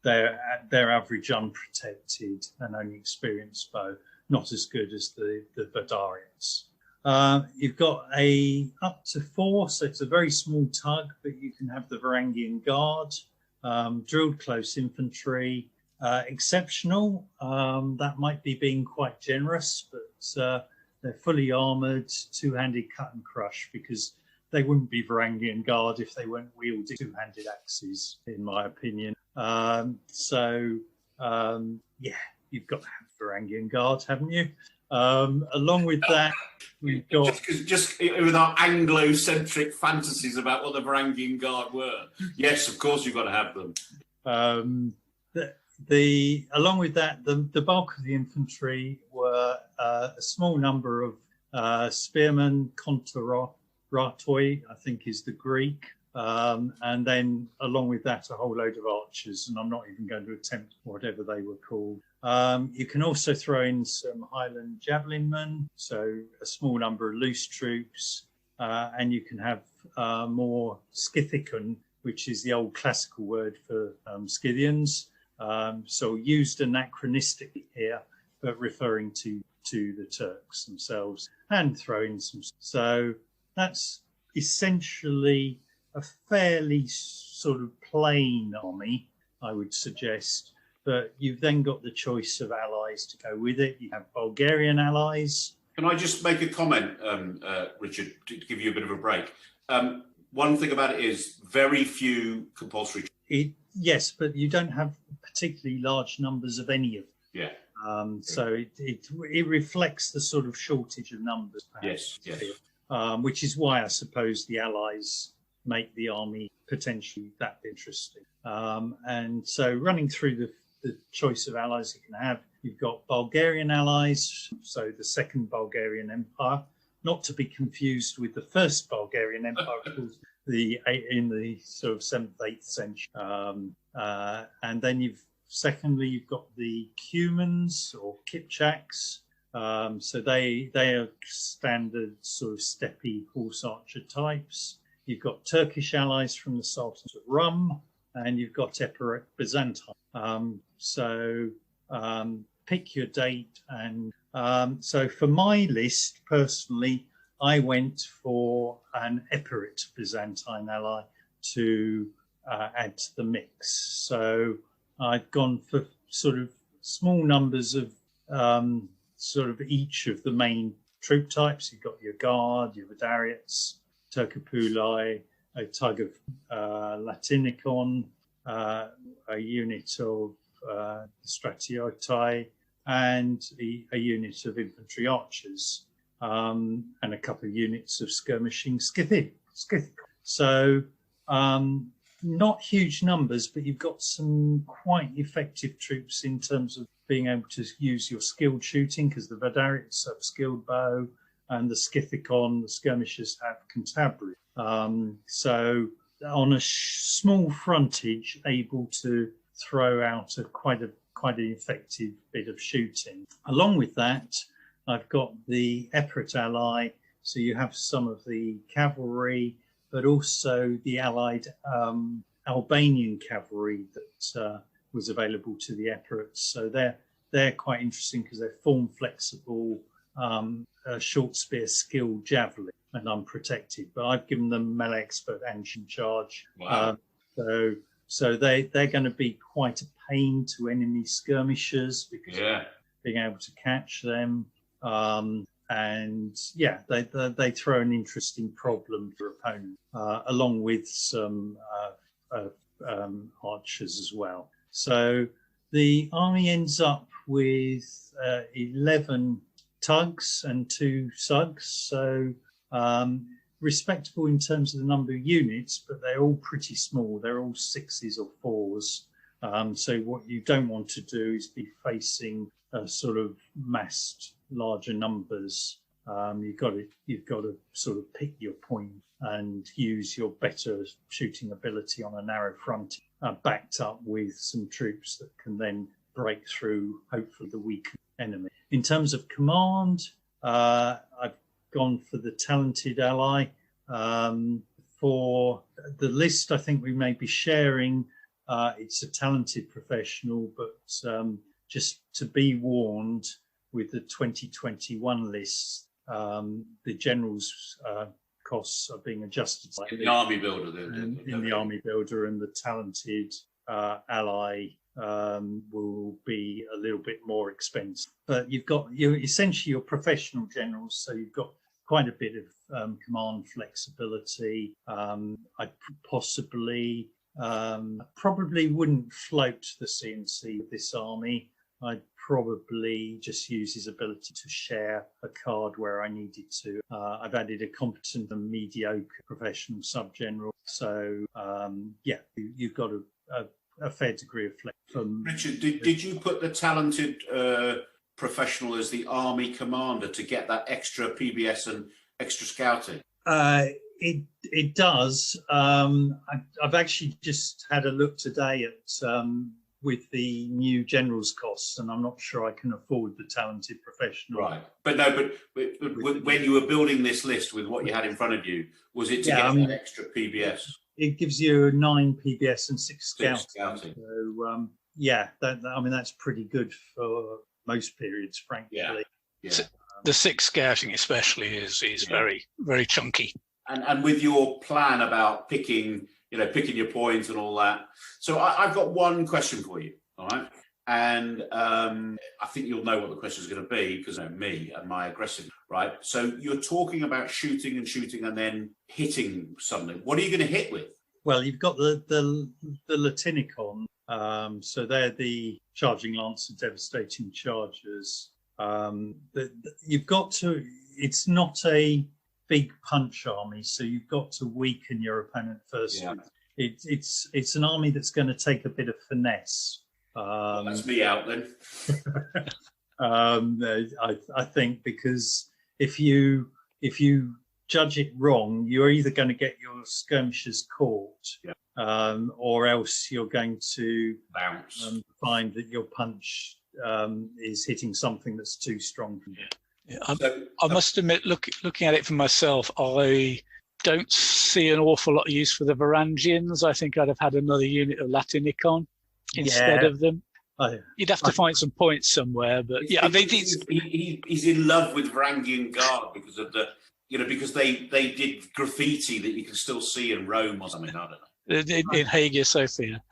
they're average unprotected and only experienced bow, not as good as the Varangians. You've got a up to 4, so it's a very small tug, but you can have the Varangian Guard, drilled close infantry, exceptional. That might be being quite generous, but they're fully armoured, two-handed cut and crush, because they wouldn't be Varangian Guard if they weren't wielding two-handed axes, in my opinion. You've got to have Varangian Guard, haven't you? Along with that, we've got just with our Anglo-centric fantasies about what the Varangian Guard were. Yes, of course, you've got to have them. Along with that, the bulk of the infantry were a small number of spearmen, kontoratoi, I think is the Greek, and then along with that, a whole load of archers, and I'm not even going to attempt whatever they were called. You can also throw in some Highland javelin men, so a small number of loose troops, and you can have more Scythicon, which is the old classical word for Scythians. So used anachronistically here, but referring to the Turks themselves, and throw in some. So that's essentially a fairly sort of plain army, I would suggest. But you've then got the choice of allies to go with it. You have Bulgarian allies. Can I just make a comment, Richard, to give you a bit of a break? One thing about it is very few compulsory. Yes, but you don't have particularly large numbers of any of them. Yeah. So it reflects the sort of shortage of numbers. Perhaps, yes. Which is why I suppose the allies make the army potentially that interesting. And so running through the choice of allies you can have, you've got Bulgarian allies, so the Second Bulgarian Empire, not to be confused with the First Bulgarian Empire, in the sort of 7th, 8th century. And then you've got the Cumans or Kipchaks. So they are standard sort of steppe horse archer types. You've got Turkish allies from the Sultans of Rum, and you've got Epirot Byzantine. Pick your date. And so for my list, personally, I went for an Epirot Byzantine ally to add to the mix. So I've gone for sort of small numbers of sort of each of the main troop types. You've got your Guard, your Vadariets, Turkopuli, a tug of Latinicon, a unit of Stratiotai, and a unit of infantry archers, and a couple of units of skirmishing Scythicon. So not huge numbers, but you've got some quite effective troops in terms of being able to use your skilled shooting, because the Vadariets have skilled bow, and the Scythicon, the skirmishers, have constabulary. So on a small frontage, able to throw out quite an effective bit of shooting. Along with that, I've got the Epirot ally, so you have some of the cavalry, but also the allied Albanian cavalry that was available to the Epirots. So they're quite interesting because they're form flexible, short spear skilled javelin and unprotected. But I've given them melee expert ancient charge. Wow. So they're going to be quite a pain to enemy skirmishers because of being able to catch them. And yeah, they throw an interesting problem for opponents, along with some archers as well. So the army ends up with 11 tugs and 2 sugs. So respectable in terms of the number of units, but they're all pretty small. They're all 6s or 4s. So what you don't want to do is be facing sort of massed larger numbers. You've got to sort of pick your point and use your better shooting ability on a narrow front, backed up with some troops that can then break through, hopefully, the weak enemy. In terms of command, I've gone for the talented ally. For the list, I think we may be sharing. It's a talented professional, but just to be warned, with the 2021 list, the general's costs are being adjusted. In the army builder. In the army builder, and the talented ally will be a little bit more expensive. But you're essentially your professional generals, so you've got quite a bit of command flexibility. I probably wouldn't float the CNC with this army. I'd probably just use his ability to share a card where I needed to. I've added a competent and mediocre professional sub-general. So, yeah, you've got a fair degree of flex. Richard, did you put the talented professional as the army commander to get that extra PBS and extra scouting? It does. I've actually just had a look today at with the new general's costs, and I'm not sure I can afford the talented professional. Right, but when you were building this list with what you had in front of you, was it to get that extra PBS? It gives you 9 PBS and 6 scouting. So yeah, that's pretty good for most periods, frankly. Yeah. So the 6 scouting especially is very, very chunky. And with your plan about picking your points and all that. So I've got one question for you, all right? And I think you'll know what the question is going to be because me and my aggressive, right? So you're talking about shooting and then hitting something. What are you going to hit with? Well, you've got the Latinicon. So they're the charging lance and devastating chargers. You've got to. It's not a big punch army, so you've got to weaken your opponent first. Yeah. It's an army that's going to take a bit of finesse. Well, that's me out then. I think because if you judge it wrong, you're either going to get your skirmishers caught, or else you're going to bounce. Find that your punch is hitting something that's too strong for you. Yeah, I must admit, looking at it for myself, I don't see an awful lot of use for the Varangians. I think I'd have had another unit of Latinicon instead of them. You'd have to find some points somewhere, but yeah, he's in love with Varangian Guard because of because they did graffiti that you can still see in Rome or something. I don't know. In Hagia Sophia.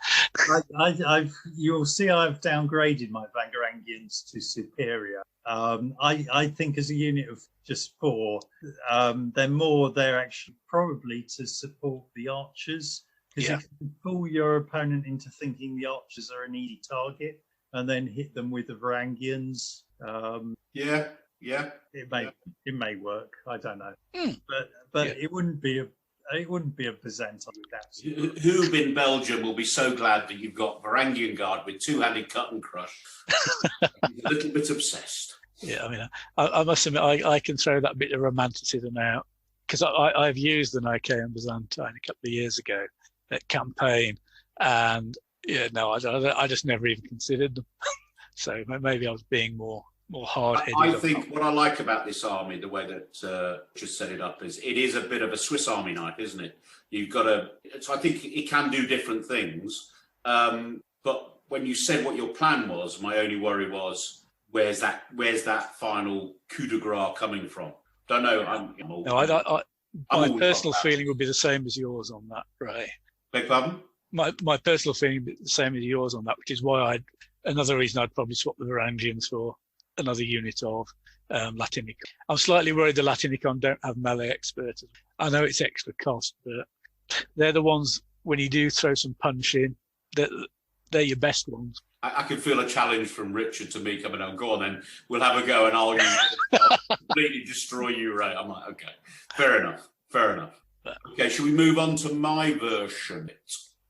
You'll see I've downgraded my Varangians to superior. I think as a unit of just 4, they're actually probably to support the archers, because if you fool your opponent into thinking the archers are an easy target and then hit them with the Varangians. It may work. I don't know, but it wouldn't be a Byzantine with that. Who in Belgium will be so glad that you've got Varangian Guard with 2-handed cut and crush. He's a little bit obsessed. Yeah, I mean, I must admit, I can throw that bit of romanticism out because I've used the Nicaean Byzantine a couple of years ago at campaign, and I just never even considered them. So maybe I was being more hard-headed. I think what I like about this army, the way that just set it up, is it is a bit of a Swiss Army knife, isn't it? You've got so I think it can do different things. But when you said what your plan was, my only worry was, where's that final coup de grace coming from? Don't know. My personal feeling would be the same as yours on that, Ray. Beg pardon? My personal feeling would be the same as yours on that, which is why another reason I'd probably swap the Varangians for another unit of Latinicon. I'm slightly worried the Latinicon don't have melee expertise. I know it's extra cost, but they're the ones, when you do throw some punch in, they're your best ones. I can feel a challenge from Richard to me coming on. Go on then, we'll have a go and I'll completely destroy you, Ray. I'm like, okay, fair enough. Okay, shall we move on to my version?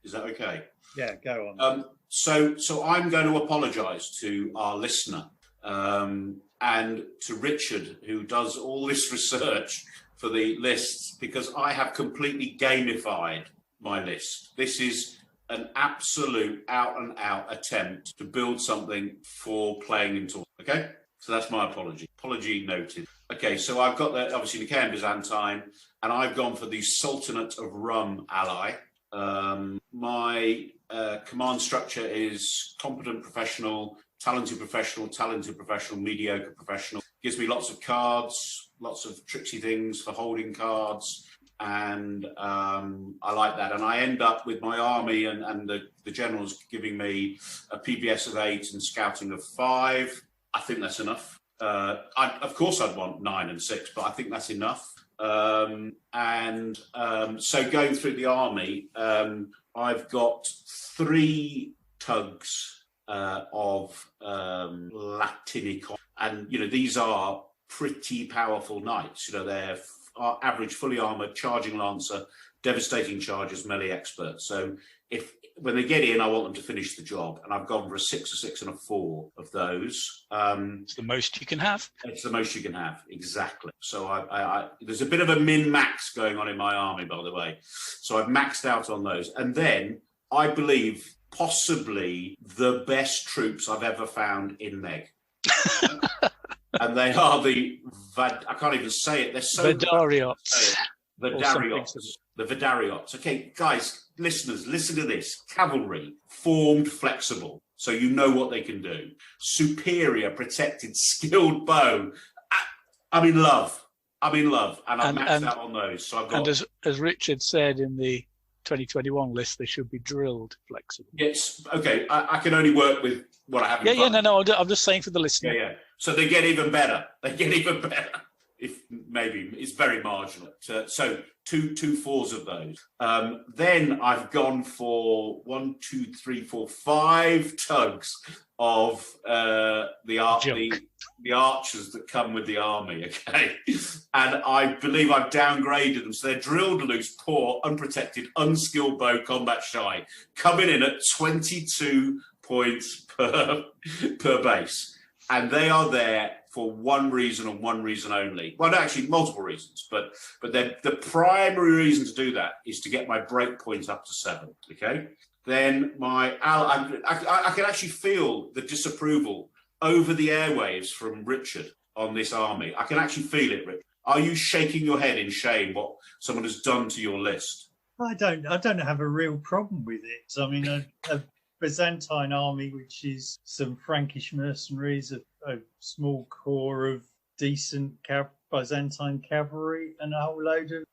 Is that okay? Yeah, go on. So I'm going to apologise to our listener and to Richard, who does all this research for the lists, because I have completely gamified my list. This is an absolute out-and-out attempt to build something for playing in tournament. Okay, so that's my apology. Apology noted. Okay, so I've got the obviously Nicaean Byzantine, and I've gone for the Sultanate of Rum ally. My command structure is competent professional, talented professional, mediocre professional. Gives me lots of cards, lots of tricksy things for holding cards. And I like that. And I end up with my army and the generals giving me a PBS of 8 and scouting of 5. I think that's enough. Of course, I'd want 9 and 6, but I think that's enough. So going through the army, I've got 3 tugs of Latinicon, and these are pretty powerful knights. They're average fully armored charging lancer, devastating chargers, melee experts. So when they get in, I want them to finish the job, and I've gone for a 6, a 6, and a 4 of those. It's the most you can have. It's the most you can have, exactly. So there's a bit of a min-max going on in my army, by the way. So I've maxed out on those, and then I believe possibly the best troops I've ever found in MEG. And they are I can't even say it. They're so Vadariots. The Vadariots. Okay, guys, listeners, listen to this. Cavalry, formed, flexible, so you know what they can do. Superior, protected, skilled bow. I'm in love. And I've maxed out on those. So I've got. And as Richard said in the 2021 list, they should be drilled flexible. Yes. Okay. I can only work with what I have. I'm just saying for the listener. Yeah. So they get even better. If maybe it's very marginal. So two 4s of those. Then I've gone for 1, 2, 3, 4, 5 tugs of the archers that come with the army. Okay, and I believe I've downgraded them. So they're drilled loose, poor, unprotected, unskilled bow, combat shy, coming in at 22 points per base, and they are there for one reason and one reason only. Well, actually, multiple reasons, but the primary reason to do that is to get my break points up to 7. Okay, then I can actually feel the disapproval over the airwaves from Richard on this army. I can actually feel it, Richard. Are you shaking your head in shame what someone has done to your list? I don't have a real problem with it. I mean, a Byzantine army, which is some Frankish mercenaries, a small corps of decent Byzantine cavalry, and a whole load of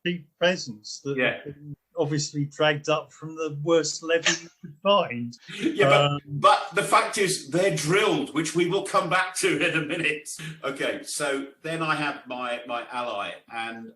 cheap peasants that have been obviously dragged up from the worst level you could find. Yeah, but the fact is they're drilled, which we will come back to in a minute. Okay, so then I have my ally, and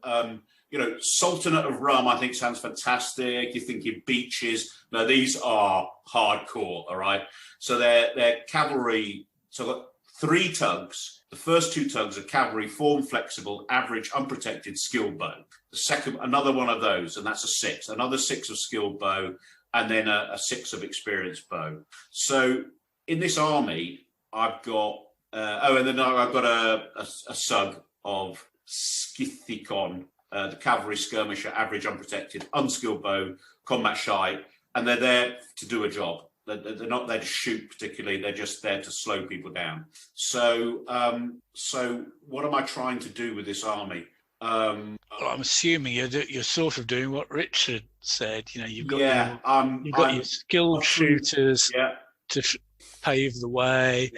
Sultanate of Rum, I think sounds fantastic. You're thinking beaches. No, these are hardcore, all right? So they're cavalry. So I've got 3 tugs. The first 2 tugs are cavalry, form flexible, average, unprotected, skilled bow. The second, another one of those, and that's a 6. Another 6 of skilled bow, and then a 6 of experienced bow. So in this army, I've got, and then I've got a sug of Scythicon, the cavalry skirmisher, average, unprotected, unskilled bow, combat shy, and they're there to do a job. They're not there to shoot particularly. They're just there to slow people down. So what am I trying to do with this army? Well, I'm assuming you're sort of doing what Richard said. You've got your skilled shooters to pave the way,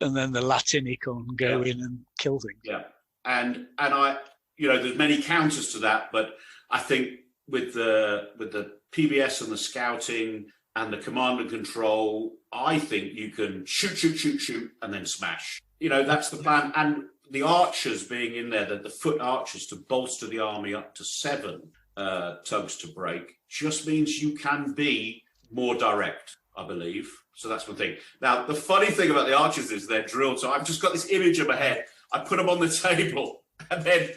and then the Latinicon go in and kill things. Yeah, and I, there's many counters to that, but I think with the PBS and the scouting and the command and control, I think you can shoot, and then smash. That's the plan. And the archers being in there, the foot archers to bolster the army up to 7 tugs to break, just means you can be more direct, I believe. So that's one thing. Now, the funny thing about the archers is they're drilled. So I've just got this image in my head. I put them on the table, and then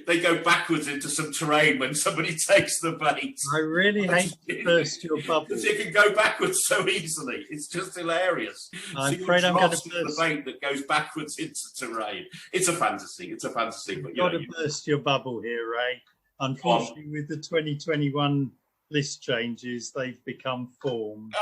they go backwards into some terrain when somebody takes the bait. I really hate to burst your bubble. Because you can go backwards so easily. It's just hilarious. I'm afraid I'm going to burst the bait that goes backwards into terrain. It's a fantasy. But you've got to burst your bubble here, Ray. Unfortunately, with the 2021 list changes, they've become formed.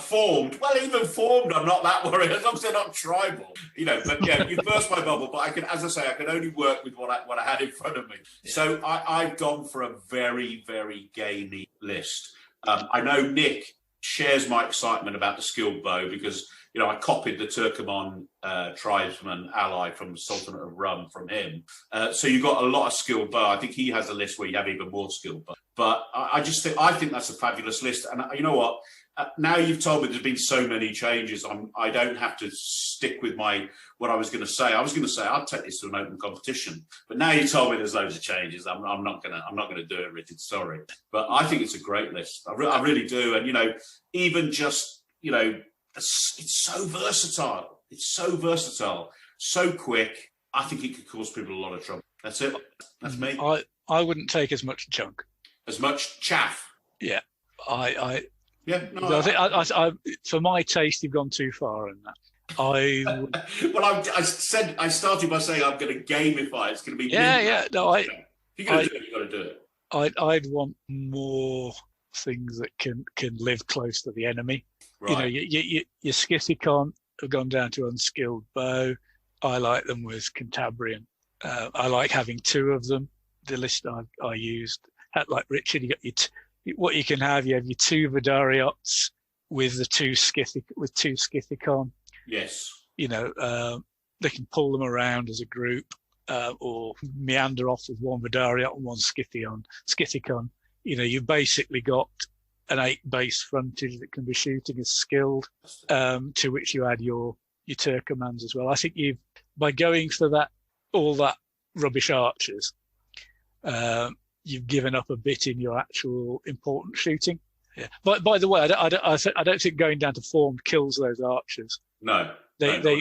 Formed. Well, even formed, I'm not that worried, as long as they're not tribal. But you burst my bubble, but I can only work with what I had in front of me. Yeah. So I've gone for a very, very gamey list. I know Nick shares my excitement about the skilled bow because, I copied the Turkoman tribesman ally from Sultanate of Rum from him. So you've got a lot of skilled bow. I think he has a list where you have even more skilled bow. But I think that's a fabulous list. And you know what? Now you've told me there's been so many changes, I don't have to stick with what I was going to say. I was going to say I'd take this to an open competition, but now you told me there's loads of changes. I'm not going to do it, Richard. Sorry, but I think it's a great list. I really do. And even just you know, it's so versatile. It's so versatile, so quick. I think it could cause people a lot of trouble. That's it. That's me. I wouldn't take as much junk. As much chaff. Yeah, Yeah, no, I for my taste, you've gone too far in that. Well, I started by saying I'm going to gamify. It's going to be No, if you're going to do it, you've got to do it. I'd want more things that can live close to the enemy. Right. You know, your Scythicon have gone down to unskilled bow. I like them with Cantabrian. I like having 2 of them. The list I used, like Richard, you got what you can have. You have your 2 Vadariots with the 2 Scythicon. Yes. You know, they can pull them around as a group, or meander off with 1 Vadariot and 1 Scythicon. You know, you've basically got an 8 base frontage that can be shooting as skilled, to which you add your Turkomans as well. I think by going for all that rubbish archers, you've given up a bit in your actual important shooting. Yeah. But by the way, I don't think going down to form kills those archers. No. They're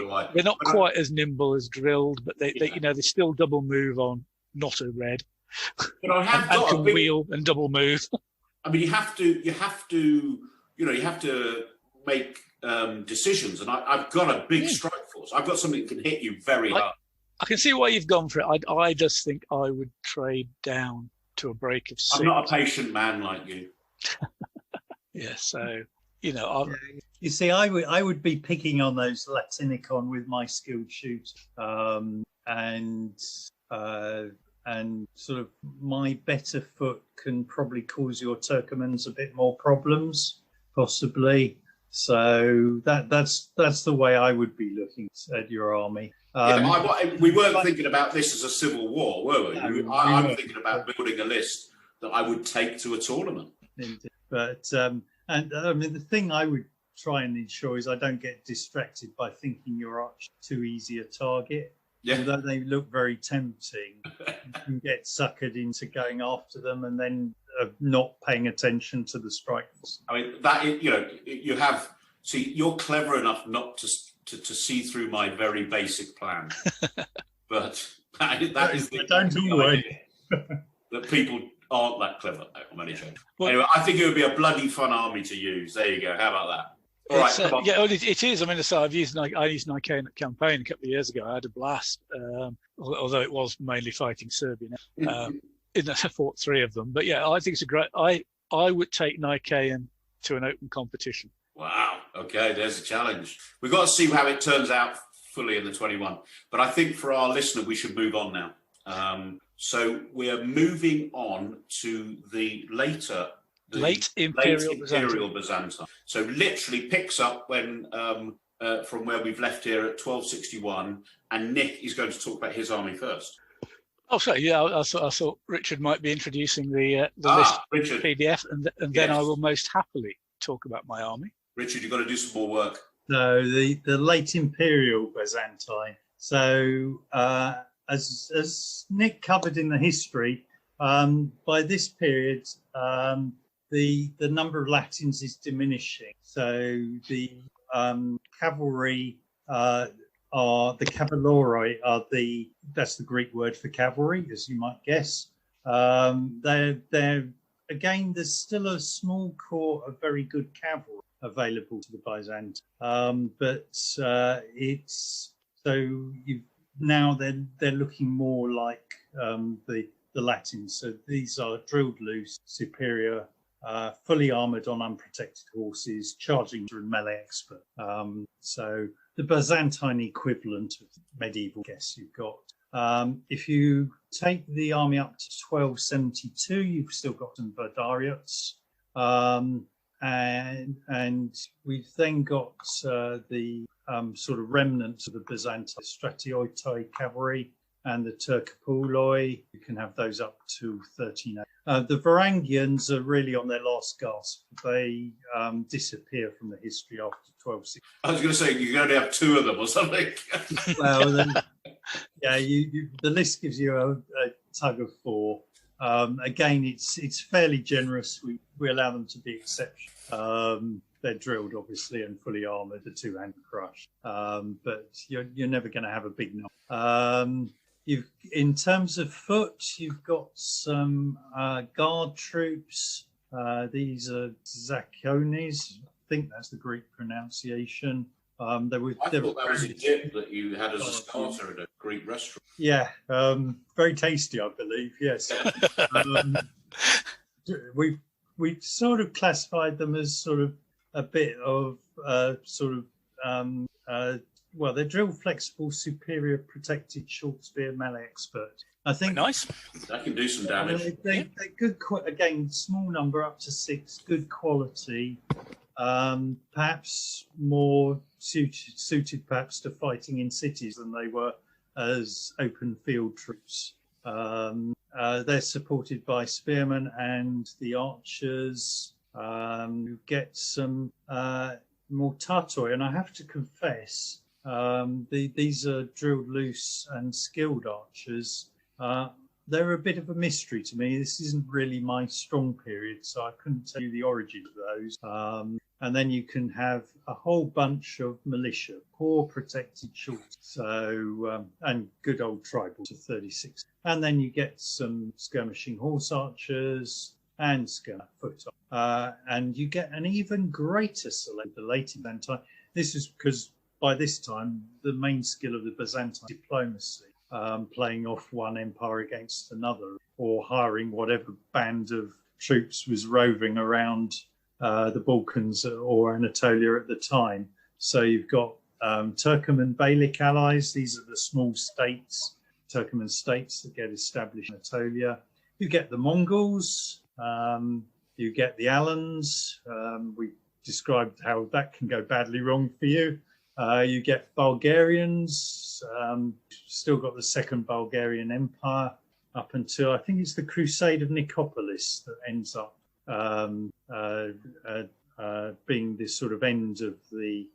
not quite as nimble as drilled, but they you know, they still double move on not a red. But I have and can wheel and double move. I mean, you have to make decisions, and I've got a big strike force. I've got something that can hit you very hard. I can see why you've gone for it. I just think I would trade down to a break of 6. I'm not a patient man like you. Yeah, so you know, you see, I would be picking on those Latinicon with my skilled shoot, and sort of my better foot can probably cause your Turkomans a bit more problems, possibly. So that's the way I would be looking at your army. We weren't thinking about this as a civil war, were we? No, I'm thinking about building a list that I would take to a tournament. But and I mean, the thing I would try and ensure is I don't get distracted by thinking your arch too easy a target. Yeah. Although they look very tempting, you can get suckered into going after them and then not paying attention to the strikes. I mean, you're clever enough not to see through my very basic plan, but that is the idea that people aren't that clever. I'm only joking. Anyway, I think it would be a bloody fun army to use. There you go. How about that? All right, it is. I mean, so I used Nicaean campaign a couple of years ago. I had a blast, although it was mainly fighting Serbia. I fought 3 of them, but yeah, I think it's a great. I would take Nicaean to an open competition. Wow. Okay, there's a challenge. We've got to see how it turns out fully in the 21. But I think for our listener, we should move on now. So we're moving on to the late Imperial Byzantine. So literally picks up when from where we've left here at 1261, and Nick is going to talk about his army first. Oh, sorry. Yeah, I thought Richard might be introducing the list Richard. PDF, and then I will most happily talk about my army. Richard, you've got to do some more work. So the late Imperial Byzantine. So as Nick covered in the history, by this period, the number of Latins is diminishing. So the cavalry the Cavalry that's the Greek word for cavalry, as you might guess. They're again, there's still a small corps of very good cavalry available to the Byzantines, but it's so now they're looking more like the Latins. So these are drilled loose, superior, fully armoured on unprotected horses, charging and melee expert. So the Byzantine equivalent of medieval, guess you've got. If you take the army up to 1272, you've still got some Vadariots. And we've then got the sort of remnants of the Byzantine Stratiotai cavalry and the Turkopoloi. You can have those up to 13. The Varangians are really on their last gasp. They disappear from the history after 1260. I was going to say, you're going to have 2 of them or something. Well, then, yeah, the list gives you a tug of 4. Again, it's fairly generous. We allow them to be exceptional. they're drilled obviously and fully armoured, the two-hand crush. But you're never going to have a big number. In terms of foot, you've got some guard troops. These are Zakones. I think that's the Greek pronunciation. I thought that was a dip that you had as a starter at a Greek restaurant. Yeah, very tasty, I believe. Yes. We've sort of classified them as sort of a bit of well, they're drill flexible, superior, protected, short spear melee expert. I think nice. That can do some damage. They're good. Again, small number up to 6, good quality. Perhaps more suited perhaps to fighting in cities than they were as open field troops. They're supported by spearmen and the archers. You get some more Tartoi, and I have to confess, these are drilled loose and skilled archers. They're a bit of a mystery to me. This isn't really my strong period, so I couldn't tell you the origin of those. And then you can have a whole bunch of militia, poor protected short, so and good old tribal to 36. And then you get some skirmishing horse archers and skirmish foot. And you get an even greater selection the late Byzantine. This is because by this time the main skill of the Byzantine diplomacy. Playing off one empire against another, or hiring whatever band of troops was roving around the Balkans or Anatolia at the time. So you've got Turkoman Beylik allies. These are the small states, Turkoman states that get established in Anatolia. You get the Mongols. You get the Alans. We described how that can go badly wrong for you. You get Bulgarians, still got the Second Bulgarian Empire up until I think it's the Crusade of Nicopolis that ends up being this sort of end of the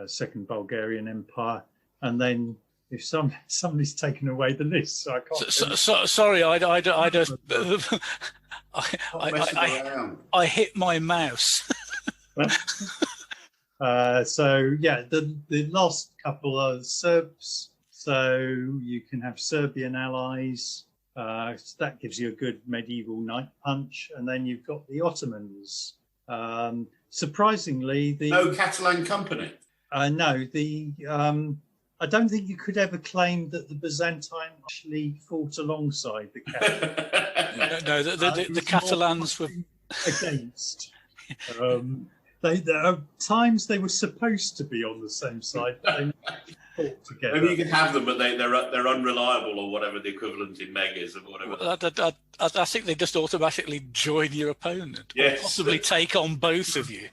Second Bulgarian Empire. And then if somebody's taken away the list, so I can't. Sorry, I just I hit my mouse. So yeah, the last couple are Serbs. So you can have Serbian allies. That gives you a good medieval knight punch, and then you've got the Ottomans. Surprisingly, no Catalan company. No, I don't think you could ever claim that the Byzantine actually fought alongside the Catalans. No, the Catalans were against. There are times they were supposed to be on the same side, but they fought together. Maybe you can have them, but they're unreliable, or whatever the equivalent in Meg is, or whatever. I think they just automatically join your opponent, yes, or possibly take on both of you.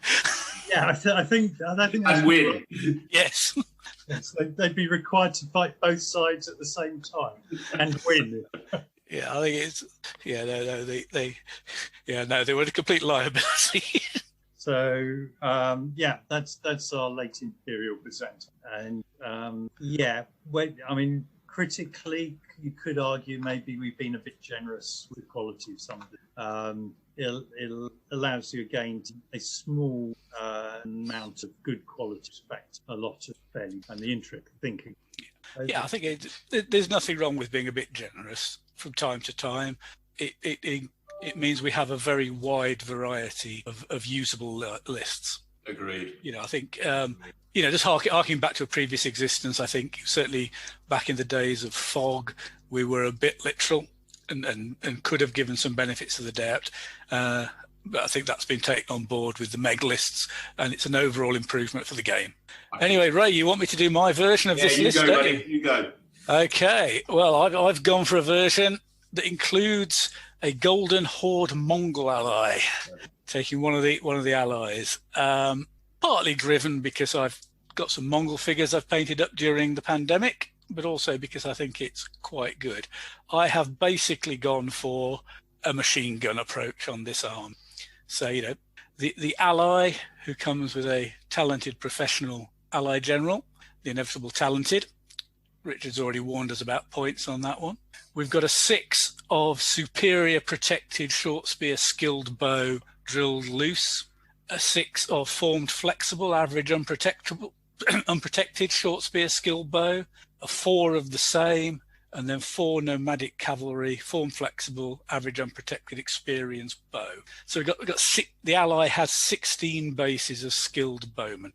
Yeah, I think that's and win. Yes. Yes, they'd be required to fight both sides at the same time and win. Yeah, I think it's they were a complete liability. So that's our late Imperial Byzantine, and critically, you could argue maybe we've been a bit generous with the quality of some of it. It allows you again a small amount of good quality, respect, a lot of fairly and the intricate thinking. Yeah, I think there's nothing wrong with being a bit generous from time to time. It means we have a very wide variety of usable lists. Agreed. I think, just harking back to a previous existence, I think certainly back in the days of fog, we were a bit literal and could have given some benefits of the doubt. But I think that's been taken on board with the Meg lists, and it's an overall improvement for the game. Anyway, Ray, you want me to do my version of this list? You go. Okay. Well, I've gone for a version that includes a Golden Horde Mongol ally, taking one of the allies. Partly driven because I've got some Mongol figures I've painted up during the pandemic, but also because I think it's quite good. I have basically gone for a machine gun approach on this arm. So, the ally who comes with a talented professional ally general, the inevitable talented. Richard's already warned us about points on that one. We've got a 6 of superior protected short spear skilled bow drilled loose. a 6 of formed flexible, average unprotected short spear skilled bow, a 4 of the same, and then 4 nomadic cavalry, formed flexible, average unprotected, experienced bow. So we've got the ally has 16 bases of skilled bowmen.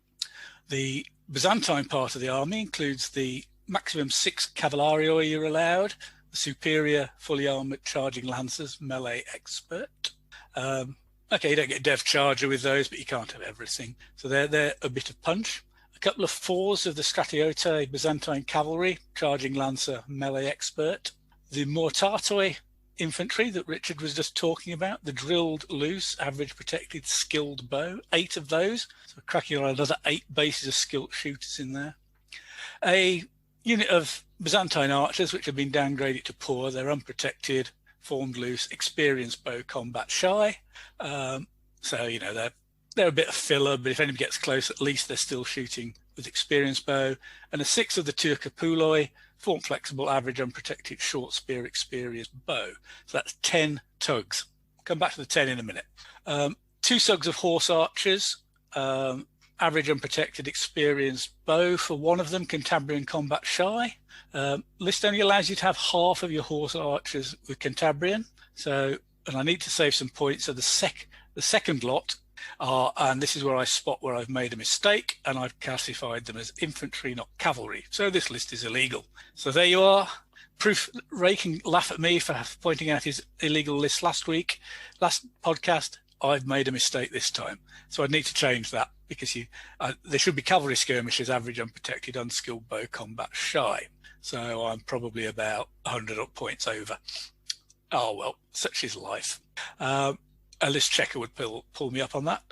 The Byzantine part of the army includes the maximum 6 Cavalry you're allowed, the superior fully armoured charging lancers, melee expert. Okay, you don't get dev charger with those, but you can't have everything. So they're a bit of punch. A couple of 4s of the Stratiote Byzantine cavalry, charging lancer, melee expert. The Mortatoi infantry that Richard was just talking about, the drilled loose, average protected, skilled bow, 8 of those. So cracking on another 8 bases of skilled shooters in there. A unit of Byzantine archers, which have been downgraded to poor. They're unprotected, formed loose, experienced bow, combat shy. So, you know, they're a bit of filler, but if anybody gets close, at least they're still shooting with experienced bow. And a 6 of the Turkopuloi, formed flexible, average unprotected, short spear, experienced bow. So that's 10 tugs. Come back to the 10 in a minute. 2 tugs of horse archers, average unprotected, experienced bow for one of them, Cantabrian combat shy. List only allows you to have half of your horse archers with Cantabrian. So, and I need to save some points. So the second lot are, and this is where I spot where I've made a mistake, and I've classified them as infantry, not cavalry. So this list is illegal. So there you are. Proof. Ray can laugh at me for pointing out his illegal list last podcast. I've made a mistake this time. So I need to change that, because there should be cavalry skirmishers, average unprotected, unskilled bow, combat shy. So I'm probably about 100 up points over. Oh, well, such is life. A list checker would pull me up on that.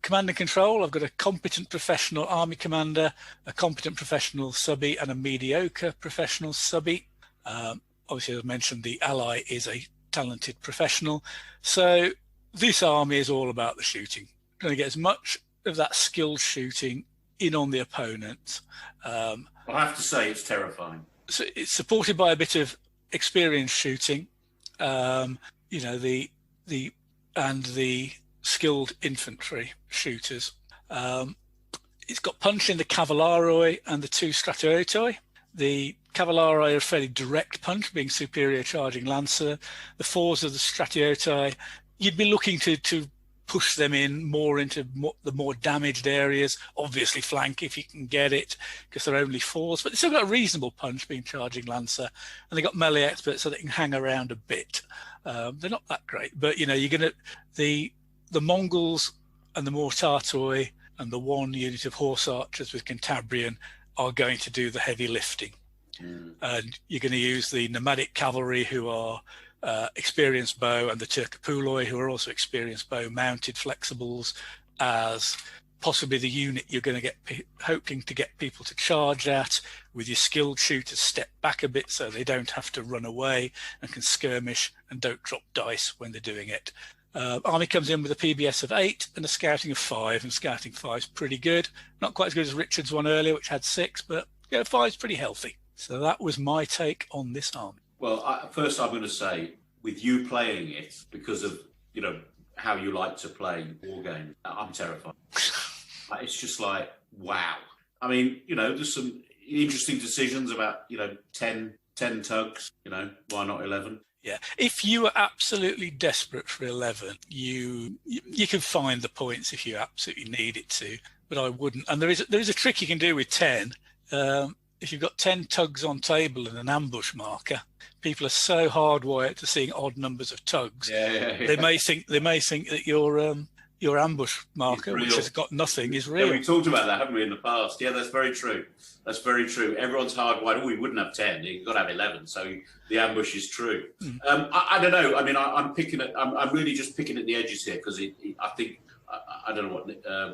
Command and control, I've got a competent professional army commander, a competent professional subbie, and a mediocre professional subbie. Obviously, as I mentioned, the ally is a talented professional. So this army is all about the shooting. Going to get as much of that skilled shooting in on the opponent. I have to say, it's terrifying. So it's supported by a bit of experienced shooting. You know, the skilled infantry shooters. It's got punch in the Cavalry and the 2 Stratiotoi. The Cavalry are a fairly direct punch, being superior charging lancer. The 4s of the Stratiotoi, you'd be looking to push them in more into the more damaged areas. Obviously flank if you can get it, because they're only 4s, but they've still got a reasonable punch, being charging lancer, and they've got melee experts so they can hang around a bit. They're not that great, but you know, you're gonna the Mongols and the Mortatoi and the 1 unit of horse archers with Cantabrian are going to do the heavy lifting. And you're going to use the nomadic cavalry, who are experienced bow, and the Turkopuloi, who are also experienced bow, mounted flexibles, as possibly the unit you're going to get hoping to get people to charge at, with your skilled shooters step back a bit so they don't have to run away and can skirmish and don't drop dice when they're doing it. Army comes in with a PBS of 8 and a scouting of 5, and scouting 5 is pretty good. Not quite as good as Richard's one earlier, which had 6, but yeah, 5 is pretty healthy. So that was my take on this army. Well, first I'm going to say, with you playing it, because of, you know, how you like to play war games, I'm terrified. It's just like, wow. I mean, you know, there's some interesting decisions about, you know, 10 tugs, you know, why not 11? Yeah, if you were absolutely desperate for 11, you could find the points if you absolutely need it to, but I wouldn't. And there is a trick you can do with 10. If you've got 10 tugs on table and an ambush marker, people are so hardwired to seeing odd numbers of tugs. Yeah. They may think that your ambush marker, which has got nothing, is real. Yeah, we talked about that, haven't we, in the past? Yeah, that's very true. That's very true. Everyone's hardwired. Oh, we wouldn't have 10. You've got to have 11. So the ambush is true. I don't know. I mean, I'm picking it. I'm really just picking at the edges here, because I think. I don't know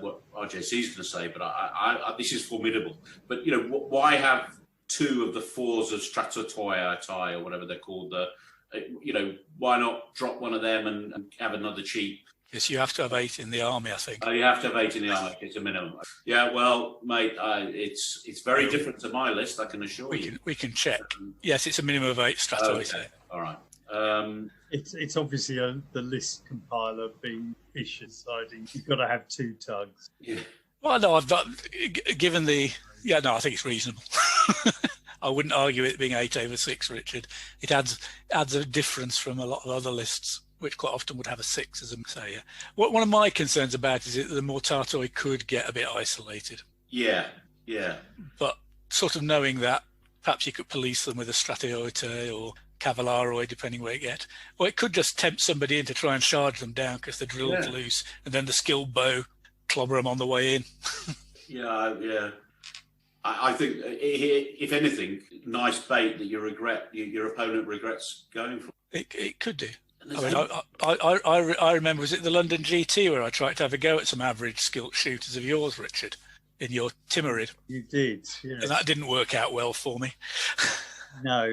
what RJC is going to say, but this is formidable. But, you know, why have 2 of the 4s of Stratiote or whatever they're called? You know, why not drop one of them and have another cheap? Yes, you have to have 8 in the army, I think. Oh, you have to have 8 in the army. It's a minimum. Yeah, well, mate, it's very different to my list, I can assure you. We can check. Yes, it's a minimum of 8 Stratoids. Okay. All right. It's obviously the list compiler being vicious, deciding you've got to have 2 tugs. Yeah. Well, no, I've done, given the, yeah, no, I think it's reasonable. I wouldn't argue it being 8/6, Richard. It adds a difference from a lot of other lists, which quite often would have a 6 as a messiah. One of my concerns about it is that the Mortatoi could get a bit isolated. Yeah. But sort of knowing that, perhaps you could police them with a Stratiote or Cavalry, depending where you get. Or it could just tempt somebody in to try and charge them down because the drill's loose, and then the skilled bow clobber them on the way in. Yeah. I think, if anything, nice bait that your opponent regrets going for. It could do. I remember, was it the London GT where I tried to have a go at some average skilled shooters of yours, Richard, in your Timurid? You did, yes. And that didn't work out well for me. No,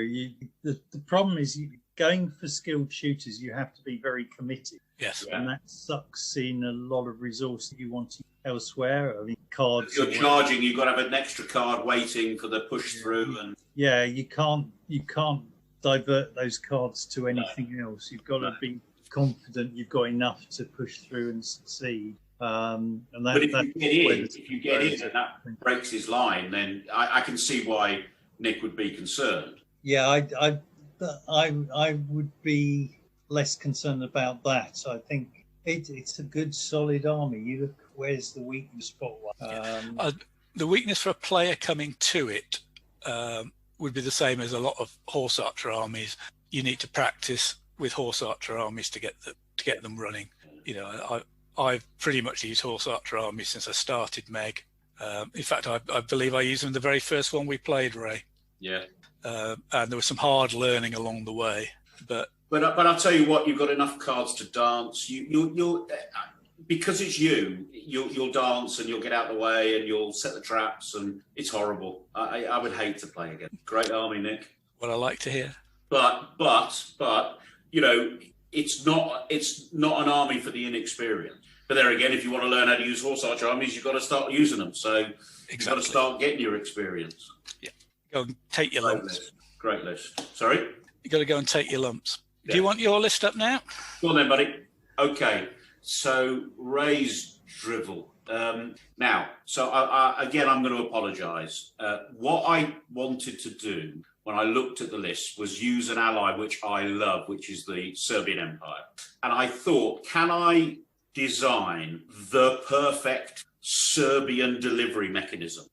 the problem is going for skilled shooters, you have to be very committed. Yes. And that sucks in a lot of resource that you want to elsewhere. I mean, cards. If you're charging, you've got to have an extra card waiting for the push through. And yeah, you can't divert those cards to anything else. You've got to be confident you've got enough to push through and succeed. And but if you get in and that breaks his line, then I can see why Nick would be concerned. Yeah, I would be less concerned about that. I think it's a good solid army. You look, where's the weakness spot? The weakness for a player coming to it would be the same as a lot of horse archer armies. You need to practice with horse archer armies to get them running. You know, I've pretty much used horse archer armies since I started Meg. In fact, I believe I used them the very first one we played, Ray. Yeah. And there was some hard learning along the way, but I'll tell you what, you've got enough cards to dance. You'll because it's you'll dance and you'll get out of the way and you'll set the traps, and it's horrible. I would hate to play again. Great army, Nick. What I like to hear. But you know, it's not an army for the inexperienced. But there again, if you want to learn how to use horse archer armies, you've got to start using them. So you've got to start getting your experience. Yeah. Go and take your lumps. Great list. Sorry? You got to go and take your lumps. Yeah. Do you want your list up now? Go on then, buddy. Okay. So Ray's drivel. Now, so again, I'm going to apologise. What I wanted to do when I looked at the list was use an ally which I love, which is the Serbian Empire. And I thought, can I design the perfect Serbian delivery mechanism?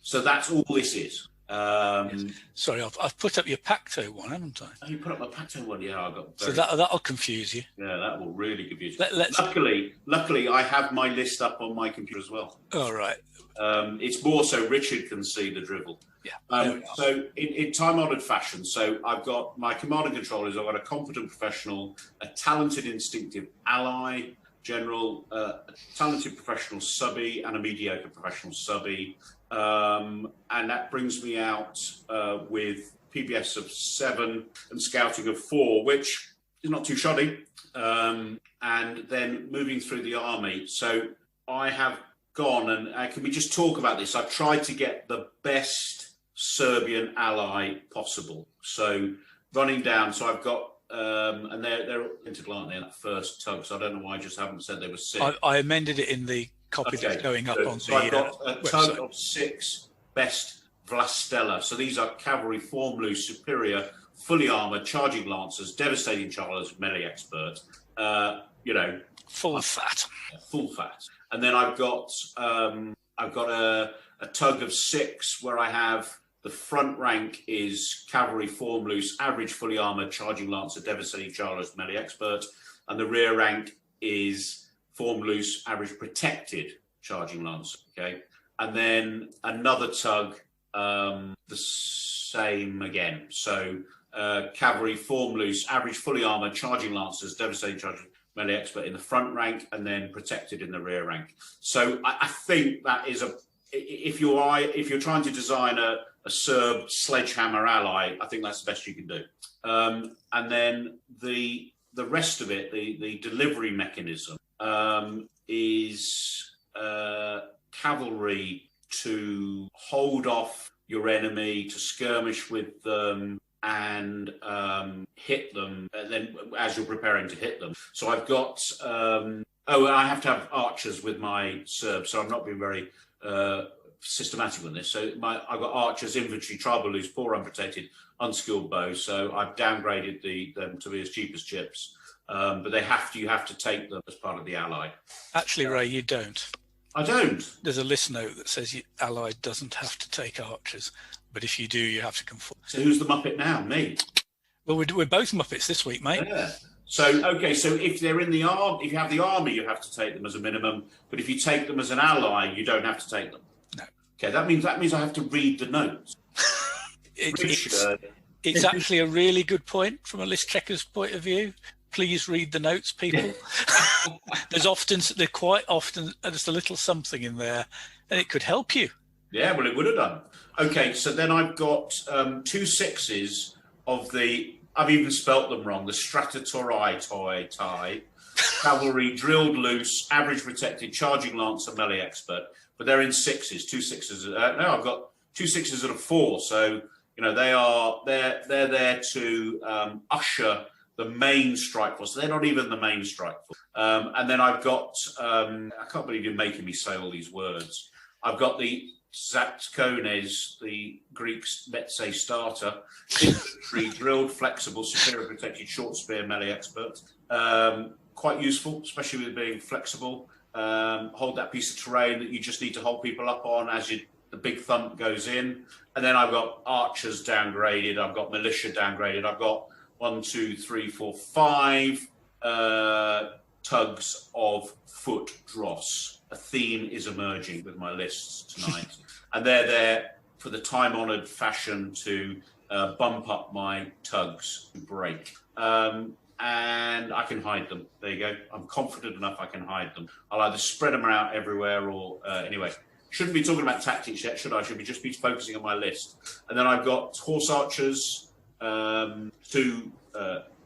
So that's all this is. Yes. Sorry, I've put up your Pacto one, haven't I? Oh, you put up my Pacto one, yeah. I got. So that'll confuse you. Yeah, that will really confuse you. Luckily, I have my list up on my computer as well. All right. It's more so Richard can see the drivel. Yeah. So in time-honoured fashion, so I've got my command and controllers. I've got a competent professional, a talented instinctive ally, general, a talented professional subby, and a mediocre professional subby. And that brings me out with PBS of 7 and scouting of 4, which is not too shoddy. And then moving through the army. So I have gone, and can we just talk about this? I've tried to get the best Serbian ally possible. So running down, so I've got, and they're integral, aren't they, in that first tug? So I don't know why I just haven't said they were 6. I amended it in the copy that's going up on so the I've got a tug website. of 6 best Vlastella. So these are cavalry, form loose, superior, fully armoured, charging lancers, devastating chargers, melee expert. You know, full fat. Full fat. And then I've got a tug of 6 where I have the front rank is cavalry, form loose, average, fully armoured, charging lancer, devastating chargers, melee expert, and the rear rank is form loose, average, protected, charging lancer. Okay. And then another tug, the same again. So cavalry, form loose, average, fully armoured, charging lancers, devastating charging, melee expert in the front rank, and then protected in the rear rank. So I think that is if you're trying to design a Serb sledgehammer ally, I think that's the best you can do. And then the rest of it, the delivery mechanism, is cavalry to hold off your enemy, to skirmish with them, and hit them. And then, as you're preparing to hit them, so I've got. I have to have archers with my Serbs, so I'm not being very systematic on this. So I've got archers, infantry, tribal loose, poor unprotected, unskilled bow. So I've downgraded them to be as cheap as chips. But you have to take them as part of the Allied. Actually, Ray, you don't. I don't. There's a list note that says Allied doesn't have to take archers, but if you do, you have to conform. So who's the Muppet now? Me? Well, we're both Muppets this week, mate. Yeah. So, okay, so if they're in the army, if you have the army, you have to take them as a minimum. But if you take them as an ally, you don't have to take them. No. Okay, that means I have to read the notes. It's actually a really good point from a list checker's point of view. Please read the notes, people. They're quite often just a little something in there, and it could help you. Yeah, well, it would have done. Okay, so then I've got 2 6s of the. I've even spelt them wrong. The Stratatorii tie, Cavalry, drilled loose, average protected, charging lancer, melee expert. But they're in 6s, 2 6s. No, I've got 2 6s and a 4. So they're there to usher the main strike force. They're not even the main strike force. And then I've got. I can't believe you're making me say all these words. I've got the Zatkones, the Greeks, let's say, starter, infantry, drilled, flexible, superior protected, short spear, melee expert. Quite useful, especially with being flexible. Hold that piece of terrain that you just need to hold people up on as the big thump goes in. And then I've got archers downgraded. I've got militia downgraded. I've got 1, 2, 3, 4, 5 tugs of foot dross. A theme is emerging with my lists tonight. And they're there for the time-honoured fashion to bump up my tugs to break. And I can hide them. There you go. I'm confident enough I can hide them. I'll either spread them out everywhere or... anyway, shouldn't be talking about tactics yet, should I? Should be just be focusing on my list. And then I've got horse archers, 2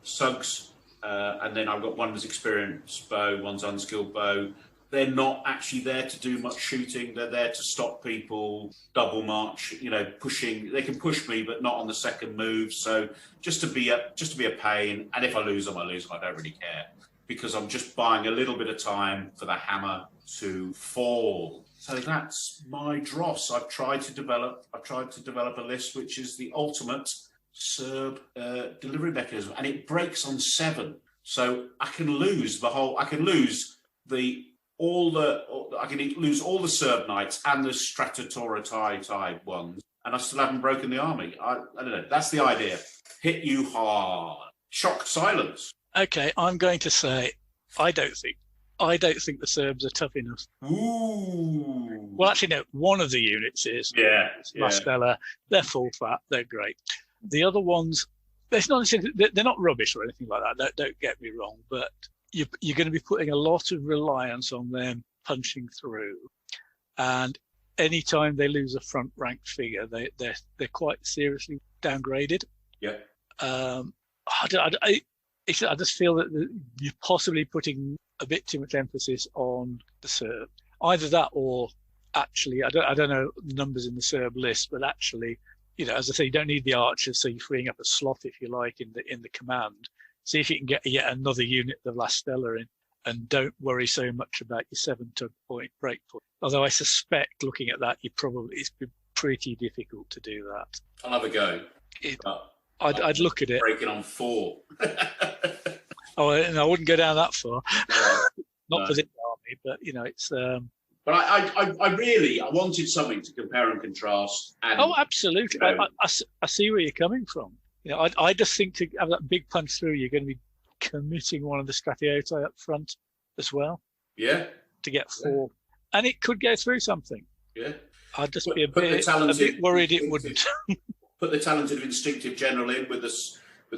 sugs, and then I've got one's experienced bow, one's unskilled bow. They're not actually there to do much shooting. They're there to stop people, double march, pushing. They can push me, but not on the second move. So just to be a pain. And if I lose them, I lose them. I don't really care because I'm just buying a little bit of time for the hammer to fall. So that's my dross. I've tried to develop a list which is the ultimate Serb delivery mechanism, and it breaks on 7. So I can lose all the Serb knights and the Stratatorii ones, and I still haven't broken the army. I don't know. That's the idea. Hit you hard. Shocked silence. Okay, I'm going to say I don't think the Serbs are tough enough. Ooh. Well, actually, no. One of the units is. Yeah. Mastella. They're full fat. They're great. The other ones, they're not rubbish or anything like that. Don't get me wrong, but you're going to be putting a lot of reliance on them punching through, and anytime they lose a front rank figure, they're quite seriously downgraded. Yeah. I just feel that you're possibly putting a bit too much emphasis on the Serb. Either that, or actually, I don't know the numbers in the Serb list, but actually, as I say, you don't need the archers, so you're freeing up a slot, if you like, in the command. See if you can get yet another unit of La Stella in, and don't worry so much about your 7 tug point break point. Although I suspect, looking at that, it's been pretty difficult to do that. I'll have a go. I'd look at it. Breaking on 4. Oh, and I wouldn't go down that far. Not for this army, but it's. But I wanted something to compare and contrast. And, oh, absolutely. I see where you're coming from. I just think to have that big punch through, you're going to be committing one of the Stratiotai up front as well. Yeah. To get 4, and it could go through something. Yeah. I'd just be a bit worried it wouldn't. Put the talented instinctive general in with the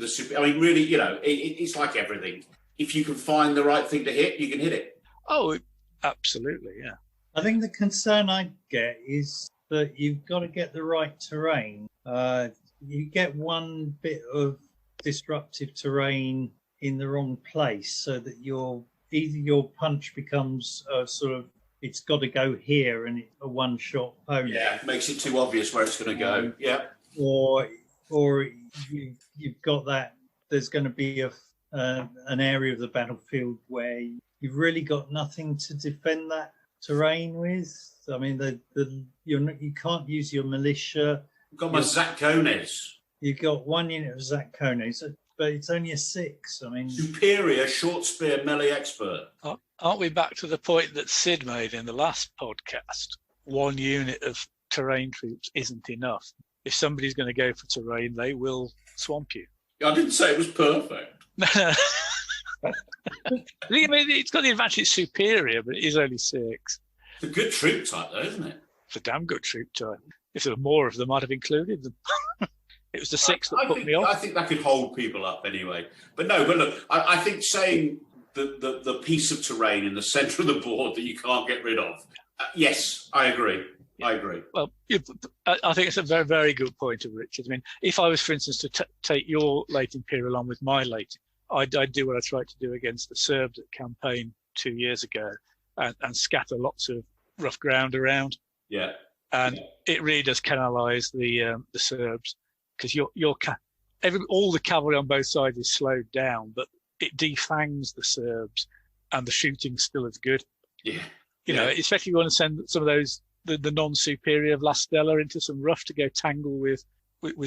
super. I mean, really, it's like everything. If you can find the right thing to hit, you can hit it. Oh, absolutely, yeah. I think the concern I get is that you've got to get the right terrain. You get one bit of disruptive terrain in the wrong place, so that either your punch becomes it's got to go here and it's a one-shot opponent. Yeah, makes it too obvious where it's going to go. Yeah. Or or you've got that there's going to be an area of the battlefield where you've really got nothing to defend that terrain with. I mean, you can't use your militia. I've got my Zakones. You've got one unit of Zakones, but it's only a 6. I mean, superior short spear melee expert. Aren't we back to the point that Sid made in the last podcast? One unit of terrain troops isn't enough. If somebody's going to go for terrain, they will swamp you. I didn't say it was perfect. I mean, it's got the advantage it's superior, but it is only 6. It's a good troop type, though, isn't it? It's a damn good troop type. If there were more of them, I'd have included them. It was the 6 that put me off. I think that could hold people up anyway. But look, I think saying the piece of terrain in the centre of the board that you can't get rid of, yes, I agree. Yeah. I agree. Well, I think it's a very, very good point of Richard. I mean, if I was, for instance, to take your late Imperial on with my late, I'd do what I tried to do against the Serbs at campaign 2 years ago and scatter lots of rough ground around. Yeah. And it really does canalise the Serbs, because all the cavalry on both sides is slowed down, but it defangs the Serbs, and the shooting's still as good. Yeah. You know, especially if you want to send some of those the non-superior Vlastella into some rough to go tangle with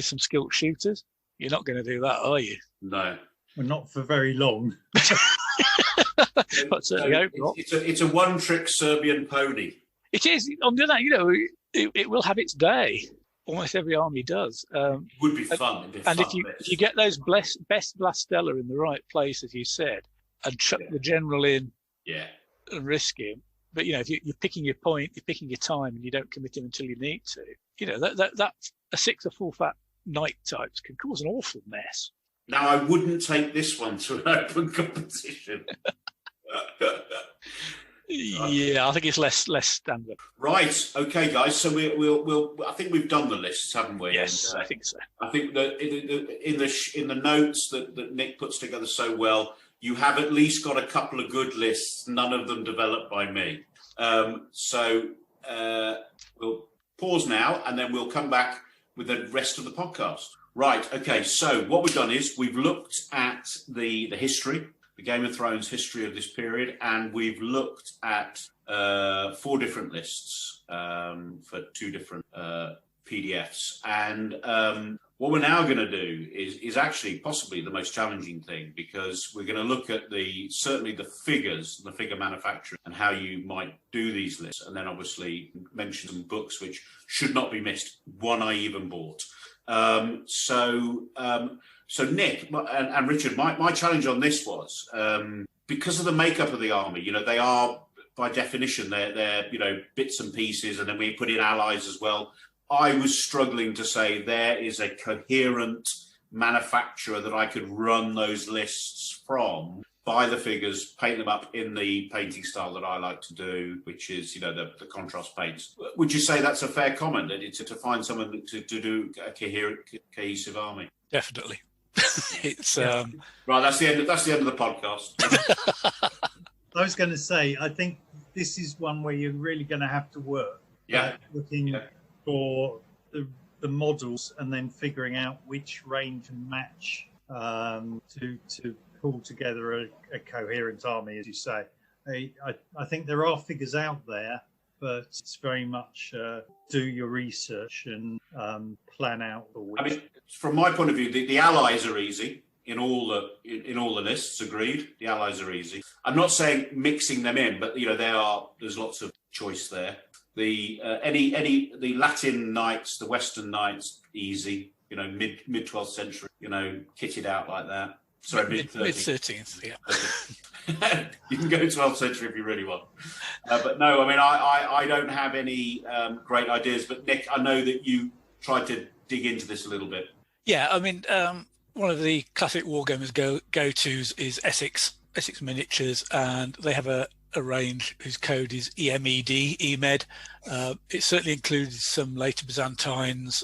some skilled shooters. You're not going to do that, are you? No. Well, not for very long. It's a one-trick Serbian pony. It is. On the other hand, you know, it will have its day. Almost every army does. It would be fun. If you get those best Vlastella in the right place, as you said, and chuck the general in, and risk him. But you know, if you're picking your point, you're picking your time, and you don't commit him until you need to. You know, that a 6 or full fat knight types can cause an awful mess. Now, I wouldn't take this one to an open competition. Yeah, I think it's less standard. Right. Okay, guys. So we'll. I think we've done the lists, haven't we? Yes, I think so. I think that in the notes that Nick puts together so well, you have at least got a couple of good lists. None of them developed by me. So we'll pause now, and then we'll come back with the rest of the podcast. Right. Okay. So what we've done is we've looked at the history, the Game of Thrones history of this period, and we've looked at 4 different lists for 2 different PDFs. And what we're now going to do is actually possibly the most challenging thing, because we're going to look at certainly the figures, the figure manufacturing, and how you might do these lists, and then obviously mention some books which should not be missed. One I even bought. So Nick and Richard, my challenge on this was because of the makeup of the army. You know, they are by definition they're you know, bits and pieces, and then we put in allies as well. I was struggling to say there is a coherent manufacturer that I could run those lists from, buy the figures, paint them up in the painting style that I like to do, which is, you know, the contrast paints. Would you say that's a fair comment, that it's to find someone to do a cohesive army? Definitely. It's right. That's the end of the podcast. I was going to say, I think this is one where you're really going to have to work. Looking for the models, and then figuring out which range and match to pull together a coherent army, as you say. I think there are figures out there, but it's very much do your research and plan out the week. I mean, from my point of view, the allies are easy in all the lists. Agreed, the allies are easy. I'm not saying mixing them in, but you know, there's lots of choice there. The Latin knights, the Western knights, easy. You know, mid 12th century. You know, kitted out like that. Sorry, mid 13th. Yeah. You can go 12th century if you really want. But no, I mean, I don't have any great ideas. But Nick, I know that you tried to dig into this a little bit. Yeah, I mean, one of the classic wargamers go-tos is Essex Miniatures, and they have a range whose code is EMED, EMED. It certainly includes some later Byzantines.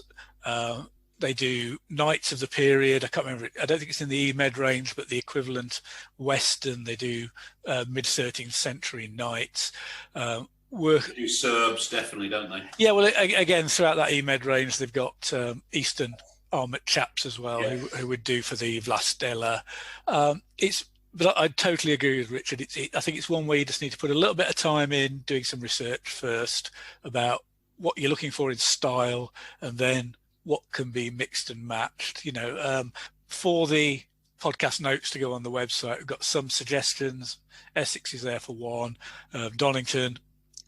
They do knights of the period. I can't remember. I don't think it's in the EMED range, but the equivalent Western. They do mid 13th century knights. They do Serbs, definitely, don't they? Yeah. Well, again, throughout that EMED range, they've got Eastern armoured chaps as well, Yeah. who would do for the Vlastella. But I totally agree with Richard. I think it's one where you just need to put a little bit of time in doing some research first about what you're looking for in style, and then what can be mixed and matched. For the podcast notes to go on the website, we've got some suggestions. Essex is there for one. Donington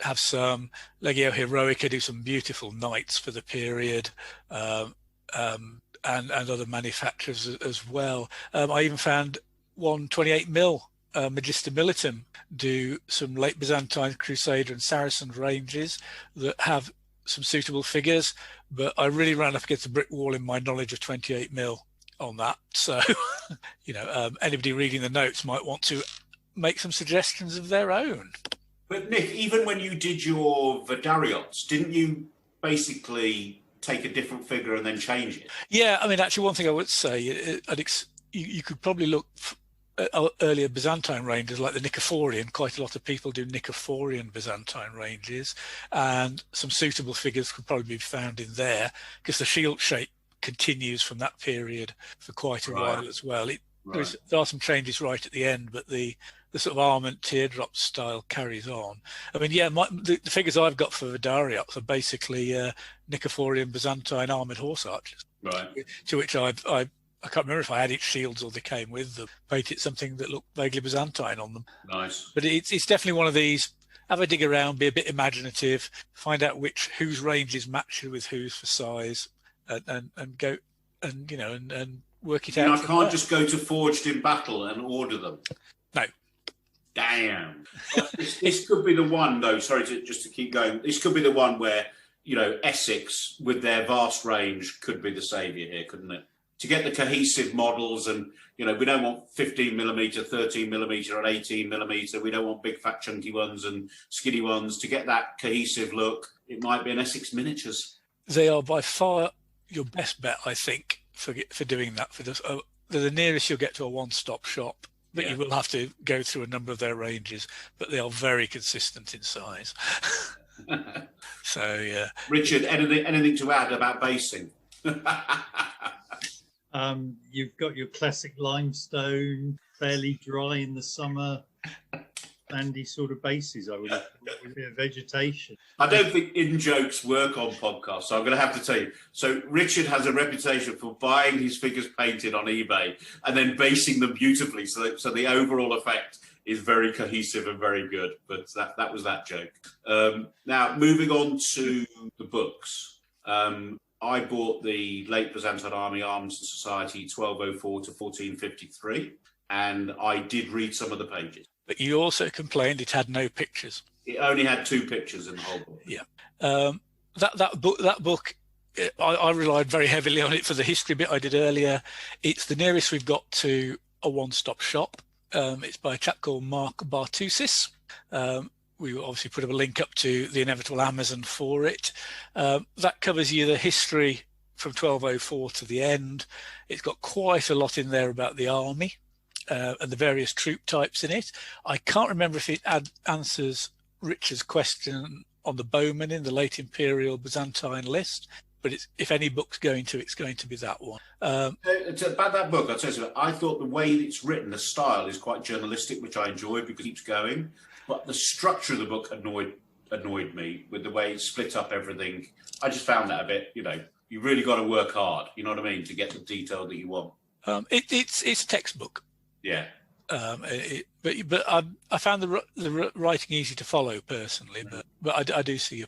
have some. Legio Heroica do some beautiful knights for the period, and other manufacturers as well. I even found 128mm Magister Militum do some late Byzantine, Crusader and Saracen ranges that have some suitable figures, but I really ran up against a brick wall in my knowledge of 28mm on that. So, anybody reading the notes might want to make some suggestions of their own. But Nick, even when you did your Vadariots, didn't you basically take a different figure and then change it? Yeah, I mean, actually, one thing I would say, you could probably look at earlier Byzantine ranges like the Nicaphorian. Quite a lot of people do Nicaphorian Byzantine ranges, and some suitable figures could probably be found in there, because the shield shape continues from that period for quite a while as well. There are some changes right at the end, but the sort of armoured teardrop style carries on. I mean, yeah, the figures I've got for Vadariots are basically Nicaphorian Byzantine armoured horse archers. Right. To which I can't remember if I added shields or they came with them. Painted something that looked vaguely Byzantine on them. Nice. But it's definitely one of these. Have a dig around, be a bit imaginative, find out whose ranges match with whose for size, and go and work it out. I can't just go to Forged in Battle and order them. No. Damn. This could be the one, though. Sorry just to keep going. This could be the one where Essex, with their vast range, could be the saviour here, couldn't it? To get the cohesive models, and we don't want 15mm, 13mm, and 18mm. We don't want big fat chunky ones and skinny ones. To get that cohesive look, it might be an Essex miniatures. They are by far your best bet, I think, for doing that. They're the nearest you'll get to a one-stop shop, but you will have to go through a number of their ranges. But they are very consistent in size. So yeah. Richard, anything to add about basing? You've got your classic limestone, fairly dry in the summer, sandy sort of bases, I would have thought, with a bit of vegetation. I don't think in-jokes work on podcasts, so I'm going to have to tell you. So Richard has a reputation for buying his figures painted on eBay and then basing them beautifully, so the overall effect is very cohesive and very good. But that was that joke. Now, moving on to the books. I bought the Late Byzantine Army Arms and Society 1204 to 1453, and I did read some of the pages. But you also complained it had no pictures. It only had 2 pictures in the whole book. Yeah. That book, I relied very heavily on it for the history bit I did earlier. It's the nearest we've got to a one-stop shop. It's by a chap called Mark Bartusis. We will obviously put a link up to the inevitable Amazon for it. That covers you the history from 1204 to the end. It's got quite a lot in there about the army and the various troop types in it. I can't remember if it answers Richard's question on the bowmen in the late Imperial Byzantine list, but if any book's going to, it's going to be that one. About that book, I'll tell you something. I thought the way it's written, the style is quite journalistic, which I enjoy because it keeps going. But the structure of the book annoyed me with the way it split up everything. I just found that a bit, you really got to work hard, you know what I mean, to get the detail that you want. It's a textbook. Yeah. But I found the writing easy to follow personally. But I do see you.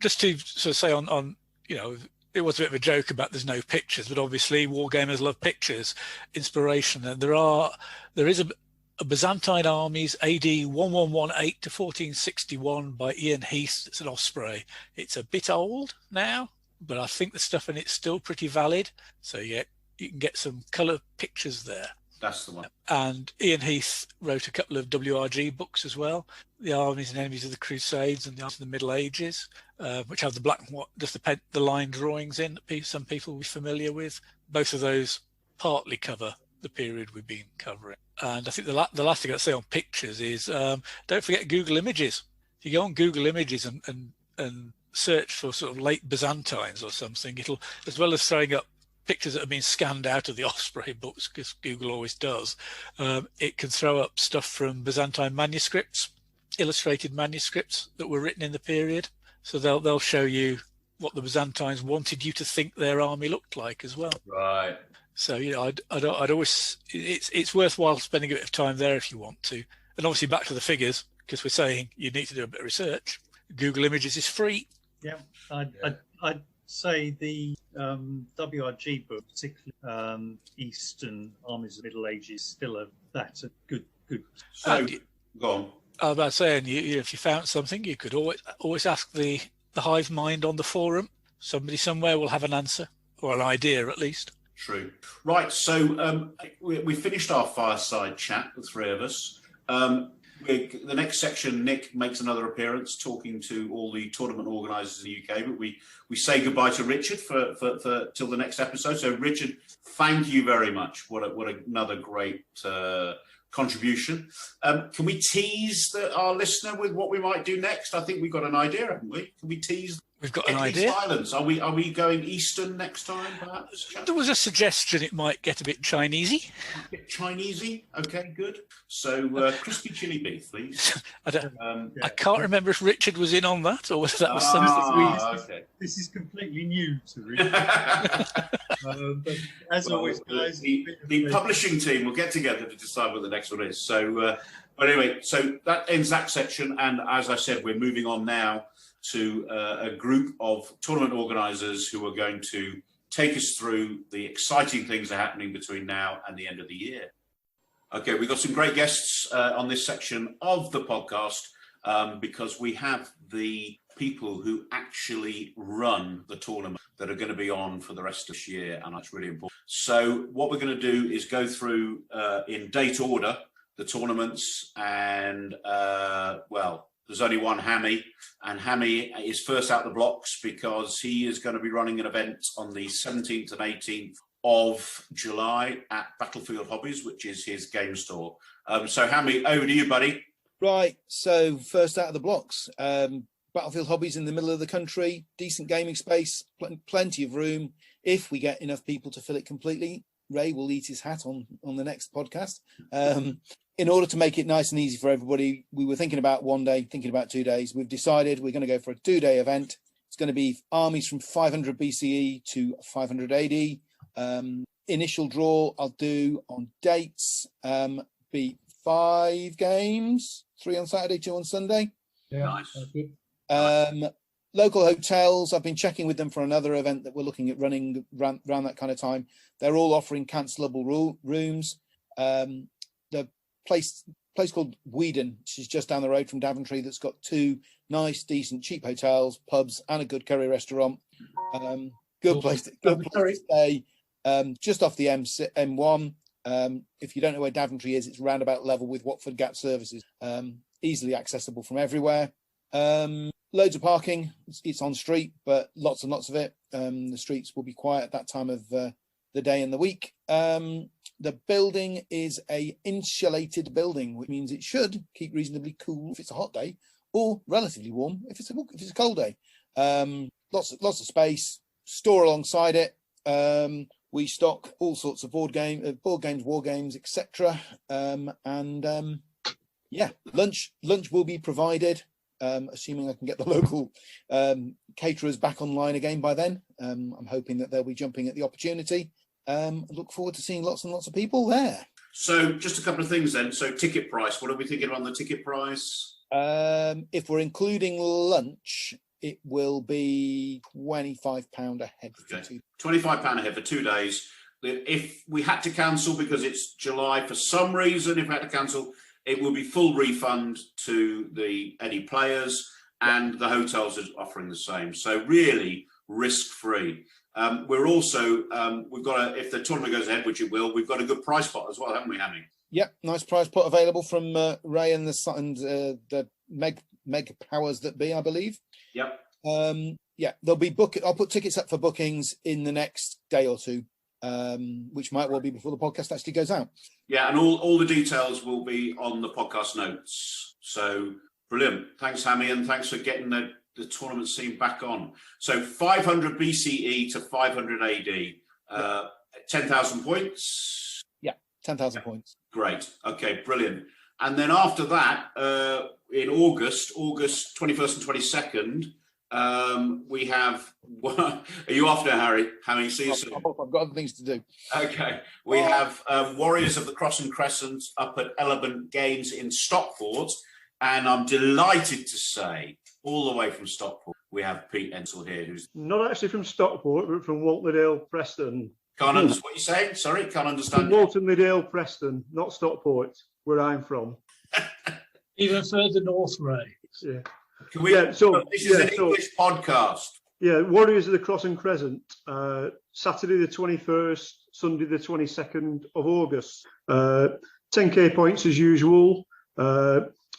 Just to sort of say on it was a bit of a joke about there's no pictures, but obviously wargamers love pictures, inspiration, and there is a Byzantine Armies AD 1118 to 1461 by Ian Heath. It's an Osprey. It's a bit old now, but I think the stuff in it's still pretty valid. So yeah, you can get some colour pictures there. That's the one. And Ian Heath wrote a couple of WRG books as well, The Armies and Enemies of the Crusades and The Arms of the Middle Ages, which have the black and white, just the line drawings in that some people will be familiar with. Both of those partly cover the period we've been covering. And I think the last thing I'd say on pictures is don't forget Google Images. If you go on Google Images and search for sort of late Byzantines or something, it'll, as well as throwing up pictures that have been scanned out of the Osprey books, because Google always does, it can throw up stuff from Byzantine manuscripts, illustrated manuscripts that were written in the period. So they'll show you what the Byzantines wanted you to think their army looked like as well. Right. So I'd always, it's worthwhile spending a bit of time there if you want to. And obviously back to the figures, because we're saying you need to do a bit of research. Google Images is free. Yeah, I'd say the WRG book, particularly Eastern Armies of the Middle Ages, still that's a good. So go on. I was about saying, if you found something, you could always ask the hive mind on the forum. Somebody somewhere will have an answer, or an idea at least. True. Right, so we finished our fireside chat, the three of us. The next section, Nick makes another appearance talking to all the tournament organisers in the UK, but we say goodbye to Richard for till the next episode. So Richard, thank you very much. What another great contribution. Can we tease our listener with what we might do next? I think we've got an idea, haven't we? Can we tease? We've got an idea. Islands. Are we going eastern next time, perhaps? There was a suggestion it might get a bit Chinesey. A bit Chinesey? Okay, good. So crispy chili beef, please. I can't remember if Richard was in on that, or whether that was something. Okay. This is completely new to Richard. But as always, guys, the publishing team will get together to decide what the next one is. So, but anyway, so that ends that section, and as I said, we're moving on now to a group of tournament organisers who are going to take us through the exciting things that are happening between now and the end of the year. Okay, we've got some great guests on this section of the podcast because we have the people who actually run the tournament that are going to be on for the rest of this year, and that's really important. So what we're going to do is go through in date order the tournaments, and there's only one Hammy, and Hammy is first out the blocks because he is going to be running an event on the 17th and 18th of July at Battlefield Hobbies, which is his game store. So Hammy, over to you, buddy. Right, so first out of the blocks, Battlefield Hobbies in the middle of the country, decent gaming space, plenty of room. If we get enough people to fill it completely, Ray will eat his hat on the next podcast. In order to make it nice and easy for everybody, we were thinking about 1 day, thinking about 2 days. We've decided we're going to go for a 2-day event. It's going to be armies from 500 BCE to 500 AD. Initial draw I'll do on dates, be 5 games, 3 on Saturday, 2 on Sunday. Yeah, nice. Local hotels, I've been checking with them for another event that we're looking at running around that kind of time. They're all offering cancelable rooms. The place called Whedon, which is just down the road from Daventry, that's got 2 nice, decent, cheap hotels, pubs, and a good curry restaurant. Good place to stay. Just off the M1. If you don't know where Daventry is, it's roundabout level with Watford Gap Services. Easily accessible from everywhere. Loads of parking. It's on street, but lots and lots of it. The streets will be quiet at that time of the day and the week. The building is a insulated building, which means it should keep reasonably cool if it's a hot day, or relatively warm if it's a cold day. Lots of space. Store alongside it. We stock all sorts of board games, war games, etc. Lunch will be provided. Assuming I can get the local caterers back online again by then. I'm hoping that they'll be jumping at the opportunity. Look forward to seeing lots and lots of people there. So just a couple of things then. So ticket price, what are we thinking on the ticket price? If we're including lunch, it will be £25 a head. Okay. £25 a head for 2 days. If we had to cancel because it's July for some reason, if we had to cancel, it will be full refund to any players, and the hotels are offering the same. So really risk-free. We're also, if the tournament goes ahead, which it will, we've got a good prize pot as well, haven't we, Hammy? Yep, nice prize pot available from Ray and the Meg powers that be, I believe. Yep. There'll be I'll put tickets up for bookings in the next day or two. Which might well be before the podcast actually goes out. Yeah, and all the details will be on the podcast notes. So brilliant. Thanks, Hammy, and thanks for getting the tournament scene back on. So 500 BCE to 500 AD. 10,000 points. Yeah, 10,000 points. Great. Okay, brilliant. And then after that, in August 21st and 22nd, we have. Are you off now, Harry? Harry, see you soon. I've got other things to do. Okay. We have Warriors of the Cross and Crescent up at Element Games in Stockport. And I'm delighted to say, all the way from Stockport, we have Pete Ensel here, who's not actually from Stockport, but from Walton-le-Dale, Preston. Can't understand what you're saying. Sorry, can't understand. From Walton-le-Dale, Preston, not Stockport, where I'm from. Even further north, Ray. Yeah. Can we? This is an English podcast. Yeah, Warriors of the Cross and Crescent, Saturday the 21st, Sunday the 22nd of August. 10k points as usual.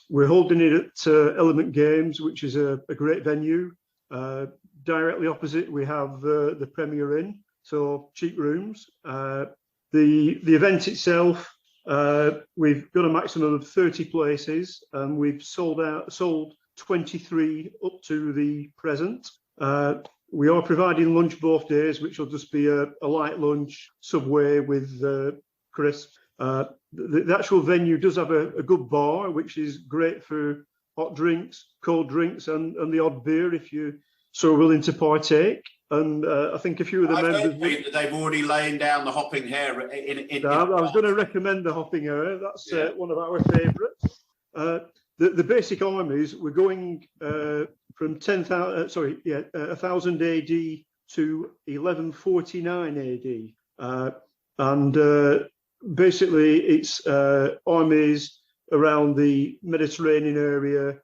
We're holding it at Element Games, which is a great venue. Directly opposite, we have the Premier Inn, so cheap rooms. The event itself, we've got a maximum of 30 places, and we've sold 23 up to the present. We are providing lunch both days, which will just be a light lunch, Subway with crisps. The actual venue does have a good bar, which is great for hot drinks, cold drinks, and the odd beer if you're so willing to partake. And I think a few of the members... They've already laid down the hopping hare. I was going to recommend the hopping hare. That's one of our favourites. The basic armies, we're going from 1000 AD to 1149 AD. And basically, it's armies around the Mediterranean area,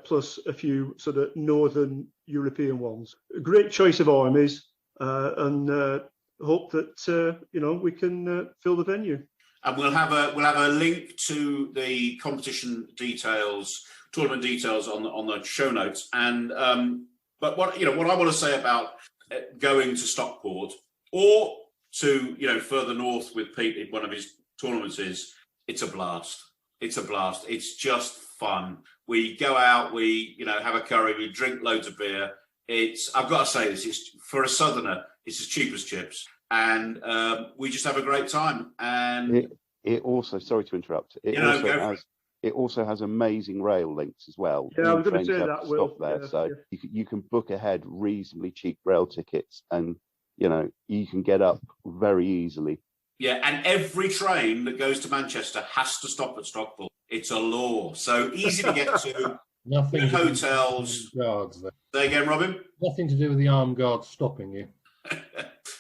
plus a few sort of northern European ones. A great choice of armies, and hope that we can fill the venue. And we'll have a link to the competition details, tournament details on the show notes. And but what I want to say about going to Stockport or to further north with Pete in one of his tournaments is it's a blast. It's a blast. It's just fun. We go out, we have a curry, we drink loads of beer. I've got to say this, it's for a southerner, it's as cheap as chips. And we just have a great time. And it also, sorry to interrupt, it also has amazing rail links as well. Yeah, I was going to say that, Will. You can book ahead reasonably cheap rail tickets, and you can get up very easily. Yeah, and every train that goes to Manchester has to stop at Stockport. It's a law. So easy to get to. Nothing hotels. Guards. Say again, Robin? Nothing to do with the armed guards stopping you.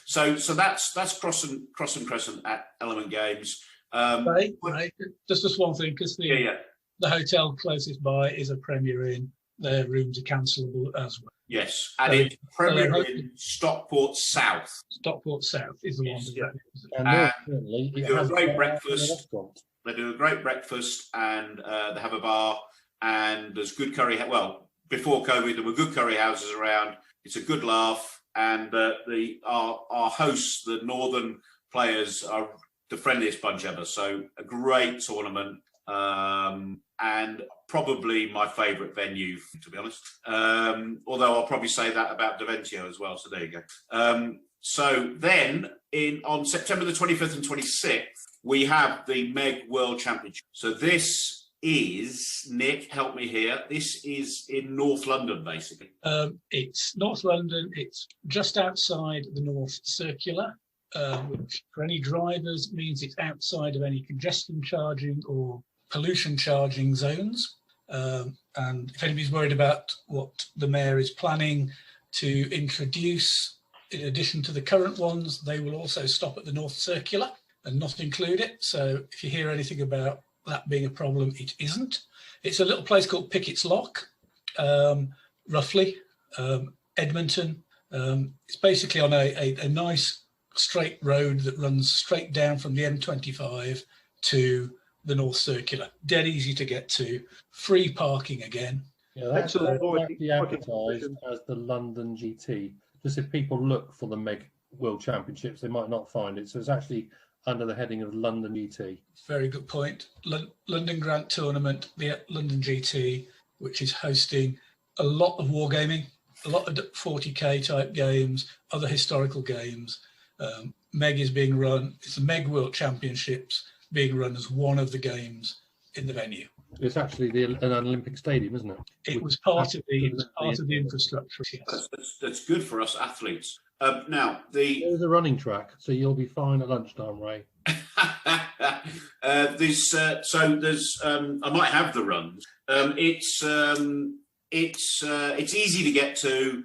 So that's Cross and Crescent at Element Games. Right. Just one thing, because the hotel closest by is a Premier Inn. Their rooms are cancelable as well. Yes, and it's Premier Inn Stockport South. Stockport South is the one. And they do a great breakfast. They do a great breakfast, and they have a bar, and there's good curry. Well, before COVID, there were good curry houses around. It's a good laugh, and our hosts, the northern players, are the friendliest bunch ever. So a great tournament, and probably my favourite venue, to be honest. Although I'll probably say that about Daventio as well. So there you go. So then on September the 25th and 26th, we have the Meg World Championship. So this is, Nick, help me here. This is in North London, basically. It's North London. It's just outside the North Circular, which for any drivers means it's outside of any congestion charging or pollution charging zones. And if anybody's worried about what the mayor is planning to introduce, in addition to the current ones, they will also stop at the North Circular and not include it. So if you hear anything about that being a problem, it isn't. It's a little place called Pickett's Lock, roughly, Edmonton. It's basically on a nice straight road that runs straight down from the M25 to the North Circular. Dead easy to get to. Free parking again. Yeah, that's exactly advertised as the London GT. Just if people look for the Meg World Championships, they might not find it. So it's actually under the heading of London GT. Very good point. London Grant Tournament, the London GT, which is hosting a lot of wargaming, a lot of 40k type games, other historical games. MEG is being run, it's the Meg World Championships being run as one of the games in the venue. It's actually an Olympic stadium, isn't it? It was part of the infrastructure. Yes. That's good for us athletes. Now, there's a running track, so you'll be fine at lunchtime, Ray. there's I might have the runs. It's easy to get to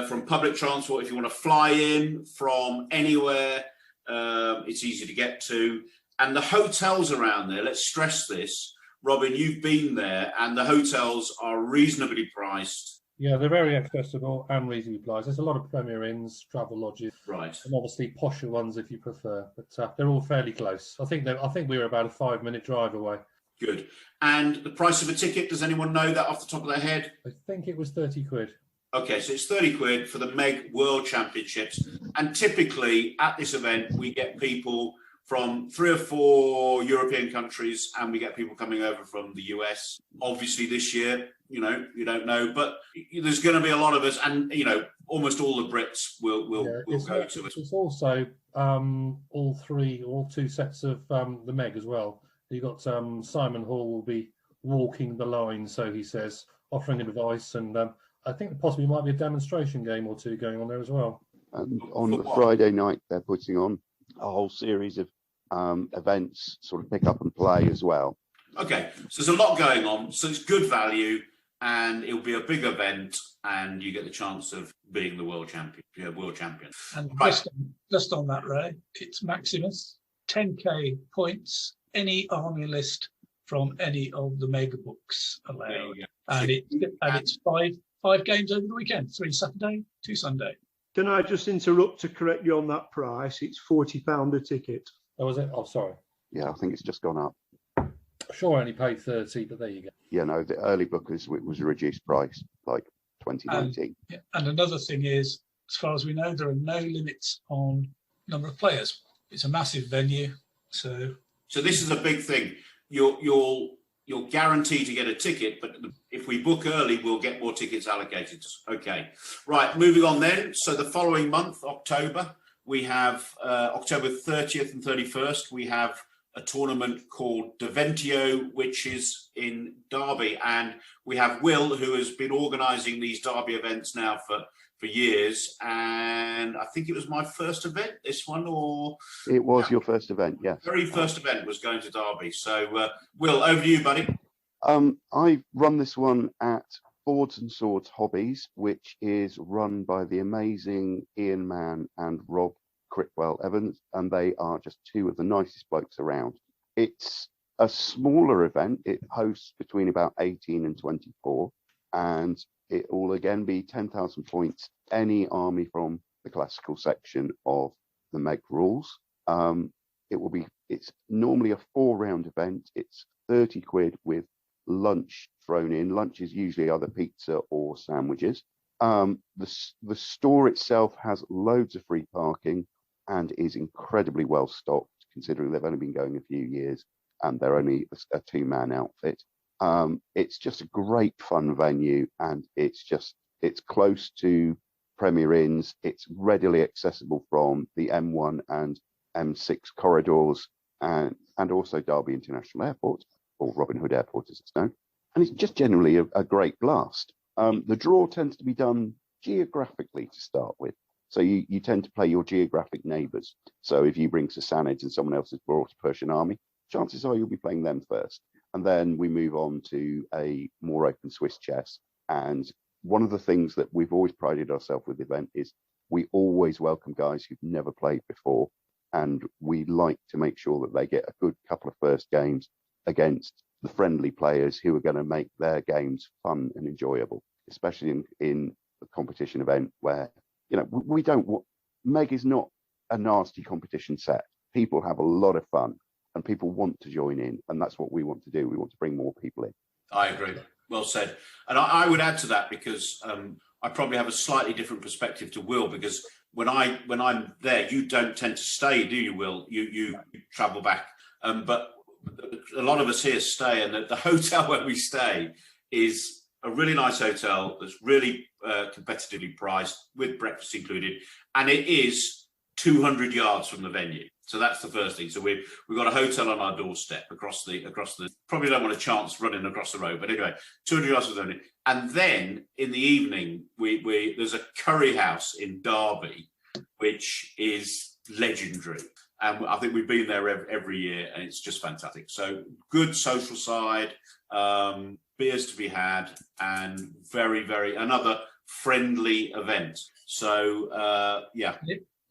from public transport if you want to fly in from anywhere. It's easy to get to, and the hotels around there. Let's stress this, Robin. You've been there, and the hotels are reasonably priced. Yeah, they're very accessible and reasonably priced. There's a lot of Premier Inns, travel lodges, right, and obviously posher ones if you prefer. But they're all fairly close. I think we were about a 5-minute drive away. Good. And the price of a ticket? Does anyone know that off the top of their head? I think it was 30 quid. Okay, so it's 30 quid for the MEG World Championships. And typically at this event, we get people from 3 or 4 European countries, and we get people coming over from the US. Obviously this year, you don't know, but there's going to be a lot of us, and almost all the Brits will go to it. It's also all 2 sets of the MEG as well. You got Simon Hall will be walking the line, so he says, offering advice, and I think possibly might be a demonstration game or 2 going on there as well. And on the Friday night, they're putting on a whole series of events, sort of pick up and play as well. Okay, so there's a lot going on, so it's good value, and it'll be a big event, and you get the chance of being the world champion. And right. just on that, Ray, it's Maximus, 10k points, any army list from any of the mega books allowed, and it's five games over the weekend, 3 Saturday, 2 Sunday. Can I just interrupt to correct you on that price? It's £40 a ticket. Oh, was it? Oh, sorry. Yeah, I think it's just gone up. Sure, I only paid 30, but there you go. Yeah, no, the early bookers, it was a reduced price, like 2019. And another thing is, as far as we know, there are no limits on number of players. It's a massive venue, so this is a big thing. You're guaranteed to get a ticket, but if we book early, we'll get more tickets allocated. Okay, right, moving on then. So the following month, October, we have October 30th and 31st, we have a tournament called Deventio, which is in Derby. And we have Will, who has been organising these Derby events now for years. And I think it was my first event, this one, or... It was your first event, yes. Very first event was going to Derby. So, Will, over to you, buddy. I run this one at Boards and Swords Hobbies, which is run by the amazing Ian Mann and Rob Critwell Evans, and they are just 2 of the nicest blokes around. It's a smaller event. It hosts between about 18 and 24, and it will again be 10,000 points, any army from the classical section of the MEG rules. It's normally a 4-round event. It's 30 quid with lunch thrown in. Lunch is usually either pizza or sandwiches. The store itself has loads of free parking and is incredibly well stocked, considering they've only been going a few years and they're only a 2-man outfit. It's just a great fun venue, and it's close to Premier Inns. It's readily accessible from the M1 and M6 corridors, and also Derby International Airport, or Robin Hood Airport as it's known. And it's just generally a great blast. The draw tends to be done geographically to start with. So you tend to play your geographic neighbours. So if you bring Sassanid and someone else has brought a Persian army, chances are you'll be playing them first. And then we move on to a more open Swiss chess. And one of the things that we've always prided ourselves with the event is we always welcome guys who've never played before. And we like to make sure that they get a good couple of first games against the friendly players who are going to make their games fun and enjoyable, especially in a competition event where, MEG is not a nasty competition set. People have a lot of fun and people want to join in, and that's what we want to do. We want to bring more people in. I agree. Well said. And I would add to that, because I probably have a slightly different perspective to Will, because when I'm there, you don't tend to stay, do you, Will? You travel back. But a lot of us here stay, and the hotel where we stay is a really nice hotel that's really competitively priced with breakfast included, and it is 200 yards from the venue. So that's the first thing. So we've got a hotel on our doorstep across the probably don't want a chance running across the road, but anyway, 200 yards from the venue. And then in the evening, we there's a curry house in Derby, which is legendary. And I think we've been there every year, and it's just fantastic. So good social side, beers to be had, and another friendly event. So yeah.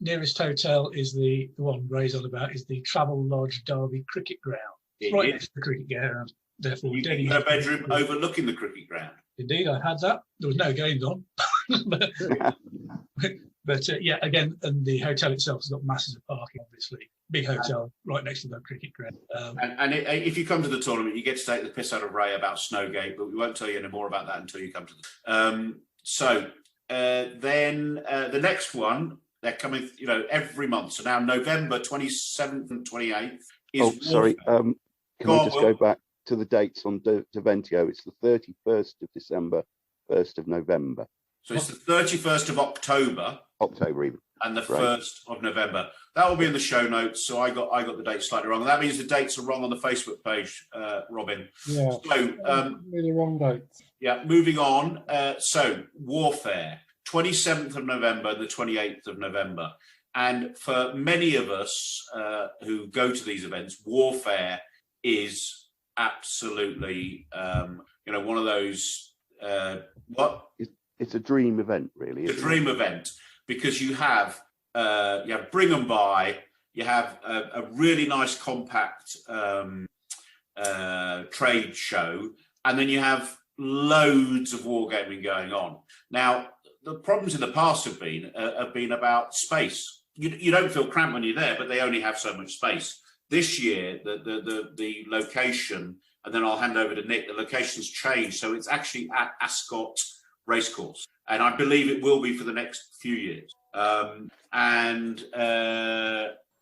Nearest hotel is the one Ray's on about, is the Travel Lodge Derby Cricket Ground. It's right next to the cricket ground. Therefore, you got a bedroom overlooking the cricket ground. Indeed, I had that. There was no games on. But yeah, again, and the hotel itself has got masses of parking, obviously. Big hotel right next to the cricket ground. If you come to the tournament, you get to take the piss out of Ray about Snowgate, but we won't tell you any more about that until you come to the... Then the next one, they're coming, every month. So now November 27th and 28th is... Oh, sorry. Can I just go back to the dates on Deventio? It's the 31st of December, 1st of November. So it's the 31st of October. October even. And the 1st of November. That will be in the show notes. So I got the dates slightly wrong. And that means the dates are wrong on the Facebook page, Robin. Yeah. So really wrong dates. Yeah, moving on. So Warfare, 27th of November and the 28th of November. And for many of us who go to these events, Warfare is absolutely, one of those, It's a dream event, really. It's a dream event, because you have Bring 'em By, you have a really nice compact trade show, and then you have loads of wargaming going on. Now, the problems in the past have been about space. You don't feel cramped when you're there, but they only have so much space. This year, the location, and then I'll hand over to Nick, the location's changed, so it's actually at Ascot Racecourse, and I believe it will be for the next few years.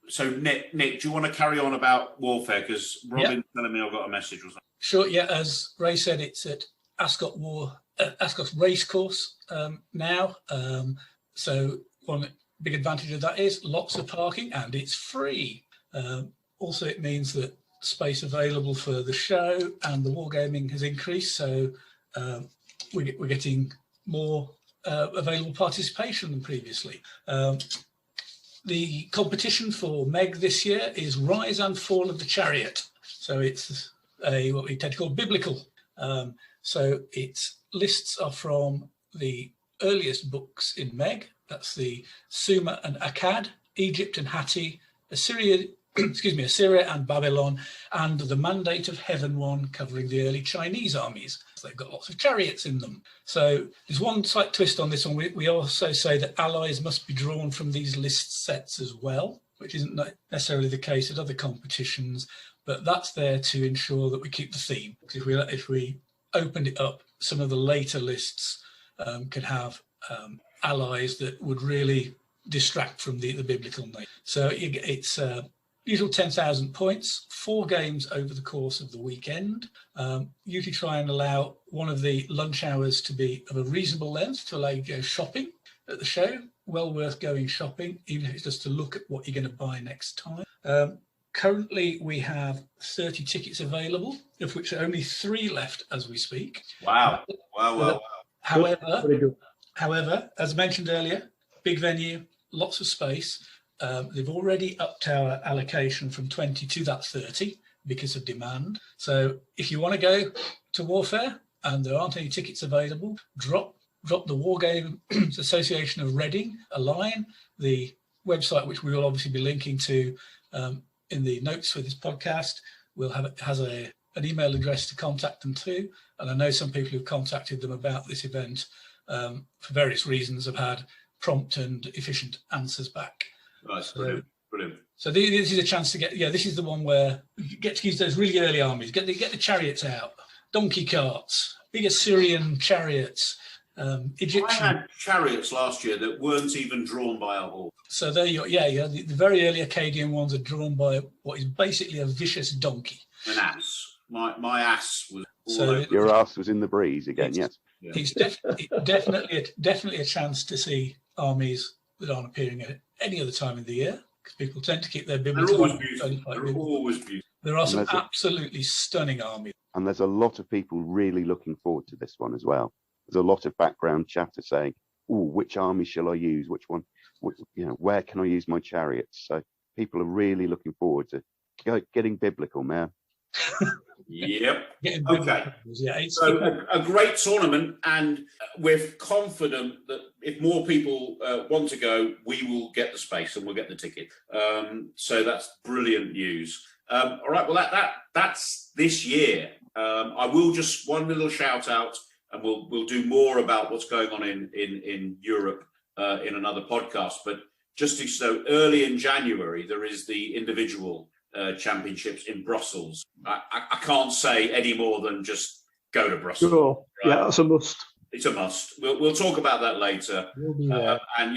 So Nick, do you want to carry on about Warfare? Because Robin's telling me I've got a message or something. Sure, yeah, as Ray said, it's at Ascot Racecourse now. So one big advantage of that is lots of parking, and it's free. Also, it means that space available for the show and the wargaming has increased, so we're getting more available participation than previously. The competition for Meg this year is Rise and Fall of the Chariot. So it's what we tend to call biblical. So its lists are from the earliest books in Meg. That's the Sumer and Akkad, Egypt and Hatti, Assyria and Babylon, and the Mandate of Heaven one, covering the early Chinese armies. So they've got lots of chariots in them. So there's one slight twist on this one. We also say that allies must be drawn from these list sets as well, which isn't necessarily the case at other competitions, but that's there to ensure that we keep the theme. Because if we opened it up, some of the later lists could have allies that would really distract from the biblical name. So it's usual 10,000 points, 4 games over the course of the weekend. Usually try and allow one of the lunch hours to be of a reasonable length to allow you to go shopping at the show. Well worth going shopping, even if it's just to look at what you're going to buy next time. Currently, we have 30 tickets available, of which there are only 3 left as we speak. Wow. However, as mentioned earlier, big venue, lots of space. They've already upped our allocation from 20 to that 30 because of demand. So if you want to go to Warfare and there aren't any tickets available, drop the Wargames Association of Reading a line, the website, which we will obviously be linking to in the notes for this podcast, has an email address to contact them to. And I know some people who've contacted them about this event for various reasons have had prompt and efficient answers back. Nice, brilliant. So this is a chance to this is the one where you get to use those really early armies, get the chariots out, donkey carts, big Assyrian chariots, Egyptian. I had chariots last year that weren't even drawn by a horse. So there you go. The very early Akkadian ones are drawn by what is basically a vicious donkey. An ass. My ass was your ass was in the breeze again, yes. It's definitely a chance to see armies that aren't appearing any other time of the year, because people tend to keep their They're biblical. always beautiful. They're always beautiful. There are some And there's absolutely stunning armies. And there's a lot of people really looking forward to this one as well. There's a lot of background chatter saying, "Oh, which army shall I use? Which one? Where can I use my chariots?" So people are really looking forward to getting biblical, man. Yep. Okay. Yeah, so a great tournament, and we're confident that if more people want to go, we will get the space and we'll get the ticket. So that's brilliant news. All right, well that's this year. I will just one little shout out, and we'll do more about what's going on in Europe in another podcast. But just so early in January, there is the individual championships in Brussels. I can't say any more than just go to Brussels. Sure. Right? Yeah, that's a must. It's a must. We'll talk about that later. We'll be there. And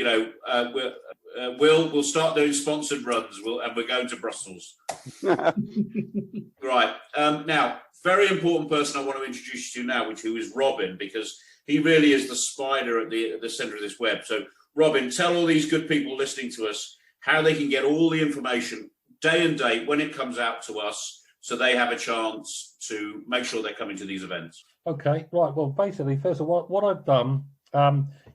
we'll start doing sponsored runs. And we're going to Brussels. Right. Now, very important person I want to introduce you to now, who is Robin, because he really is the spider at the center of this web. So, Robin, tell all these good people listening to us how they can get all the information day and date when it comes out to us, so they have a chance to make sure they're coming to these events. Okay, right. Well, basically, first of all, what I've done,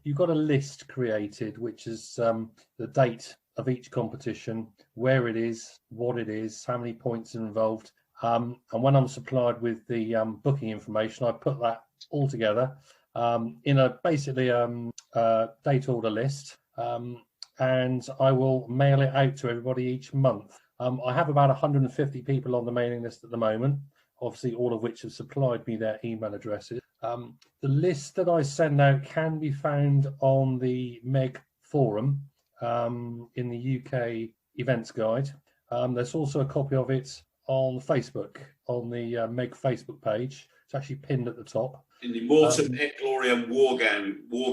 you've got a list created, which is the date of each competition, where it is, what it is, how many points are involved. And when I'm supplied with the booking information, I put that all together in a basically date order list, and I will mail it out to everybody each month. I have about 150 people on the mailing list at the moment, obviously all of which have supplied me their email addresses. The list that I send out can be found on the MEG forum in the UK events guide. There's also a copy of it on Facebook, on the MEG Facebook page. It's actually pinned at the top. In the Mortem et Gloriam War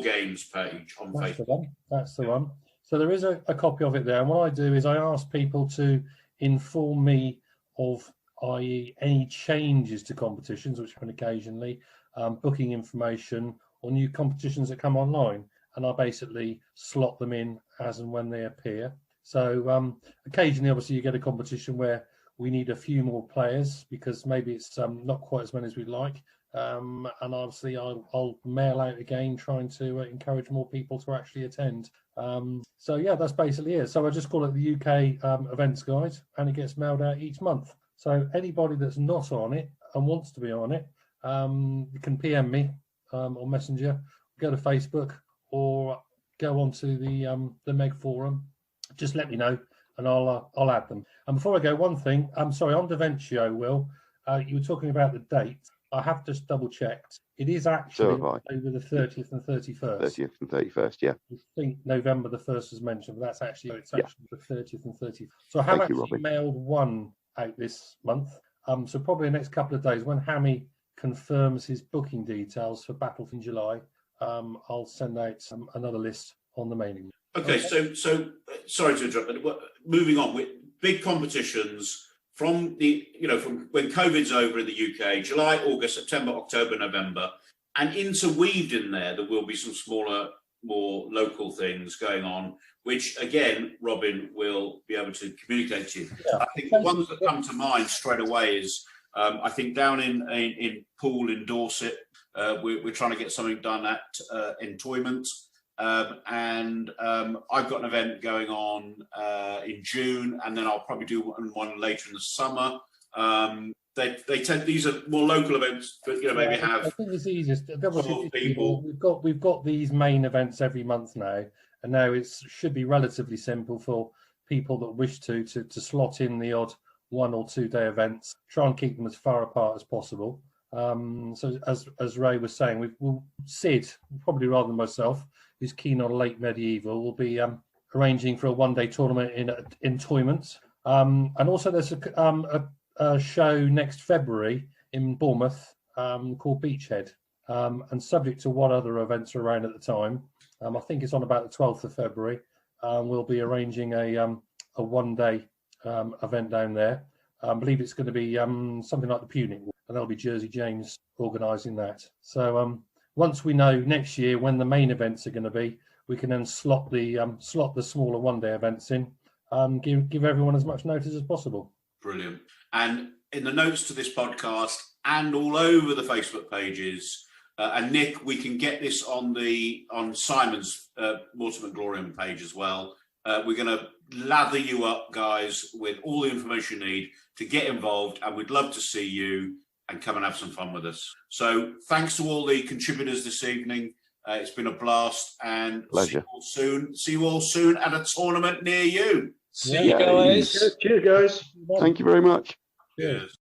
Games page on Facebook. That's the one. So there is a copy of it there. And what I do is I ask people to inform me of, i.e. any changes to competitions, which happen occasionally, booking information or new competitions that come online. And I basically slot them in as and when they appear. So occasionally, obviously, you get a competition where we need a few more players because maybe it's not quite as many as we'd like. And obviously I'll mail out again, trying to encourage more people to actually attend. So yeah, that's basically it. So I just call it the UK events guide, and it gets mailed out each month. So anybody that's not on it and wants to be on it, you can PM me on Messenger, go to Facebook, or go onto the MEG forum. Just let me know, and I'll add them. And before I go, one thing, I'm sorry, on Daventio, Will, you were talking about the date. I have just double checked. It is actually over the 30th and 31st. 30th and 31st, yeah. I think November the 1st was mentioned, but it's actually the 30th and 31st. So I have mailed one out this month. So probably the next couple of days, when Hammy confirms his booking details for Battle in July, I'll send out another list on the mailing list. Okay, so sorry to interrupt, but moving on with big competitions from from when COVID's over in the UK, July, August, September, October, November, and interweaved in there will be some smaller, more local things going on, which again, Robin will be able to communicate to you. Yeah. I think the ones that come to mind straight away is I think down in Poole in Dorset, we're trying to get something done at Entoyment. And I've got an event going on in June, and then I'll probably do one later in the summer. They tend, these are more local events, but maybe have. I think it's easiest. People. We've got these main events every month now, and now it should be relatively simple for people that wish to slot in the odd 1 or 2 day events. Try and keep them as far apart as possible. So as Ray was saying, Sid, probably rather than myself, who's keen on late medieval, will be arranging for a 1 day tournament in Entoyment. And also there's a show next February in Bournemouth called Beachhead. And subject to what other events are around at the time, I think it's on about the 12th of February, we'll be arranging a 1 day event down there. I believe it's going to be something like the Punic War, and that'll be Jersey James organising that. So once we know next year when the main events are going to be, we can then slot the smaller one-day events in. Give everyone as much notice as possible. Brilliant. And in the notes to this podcast and all over the Facebook pages, and Nick, we can get this on Simon's Mortem and Glorium page as well. We're going to lather you up, guys, with all the information you need to get involved, and we'd love to see you and come and have some fun with us. So thanks to all the contributors this evening. It's been a blast, and Pleasure. See you all soon at a tournament near you. See you guys. Cheers, guys. Thank you very much. Cheers.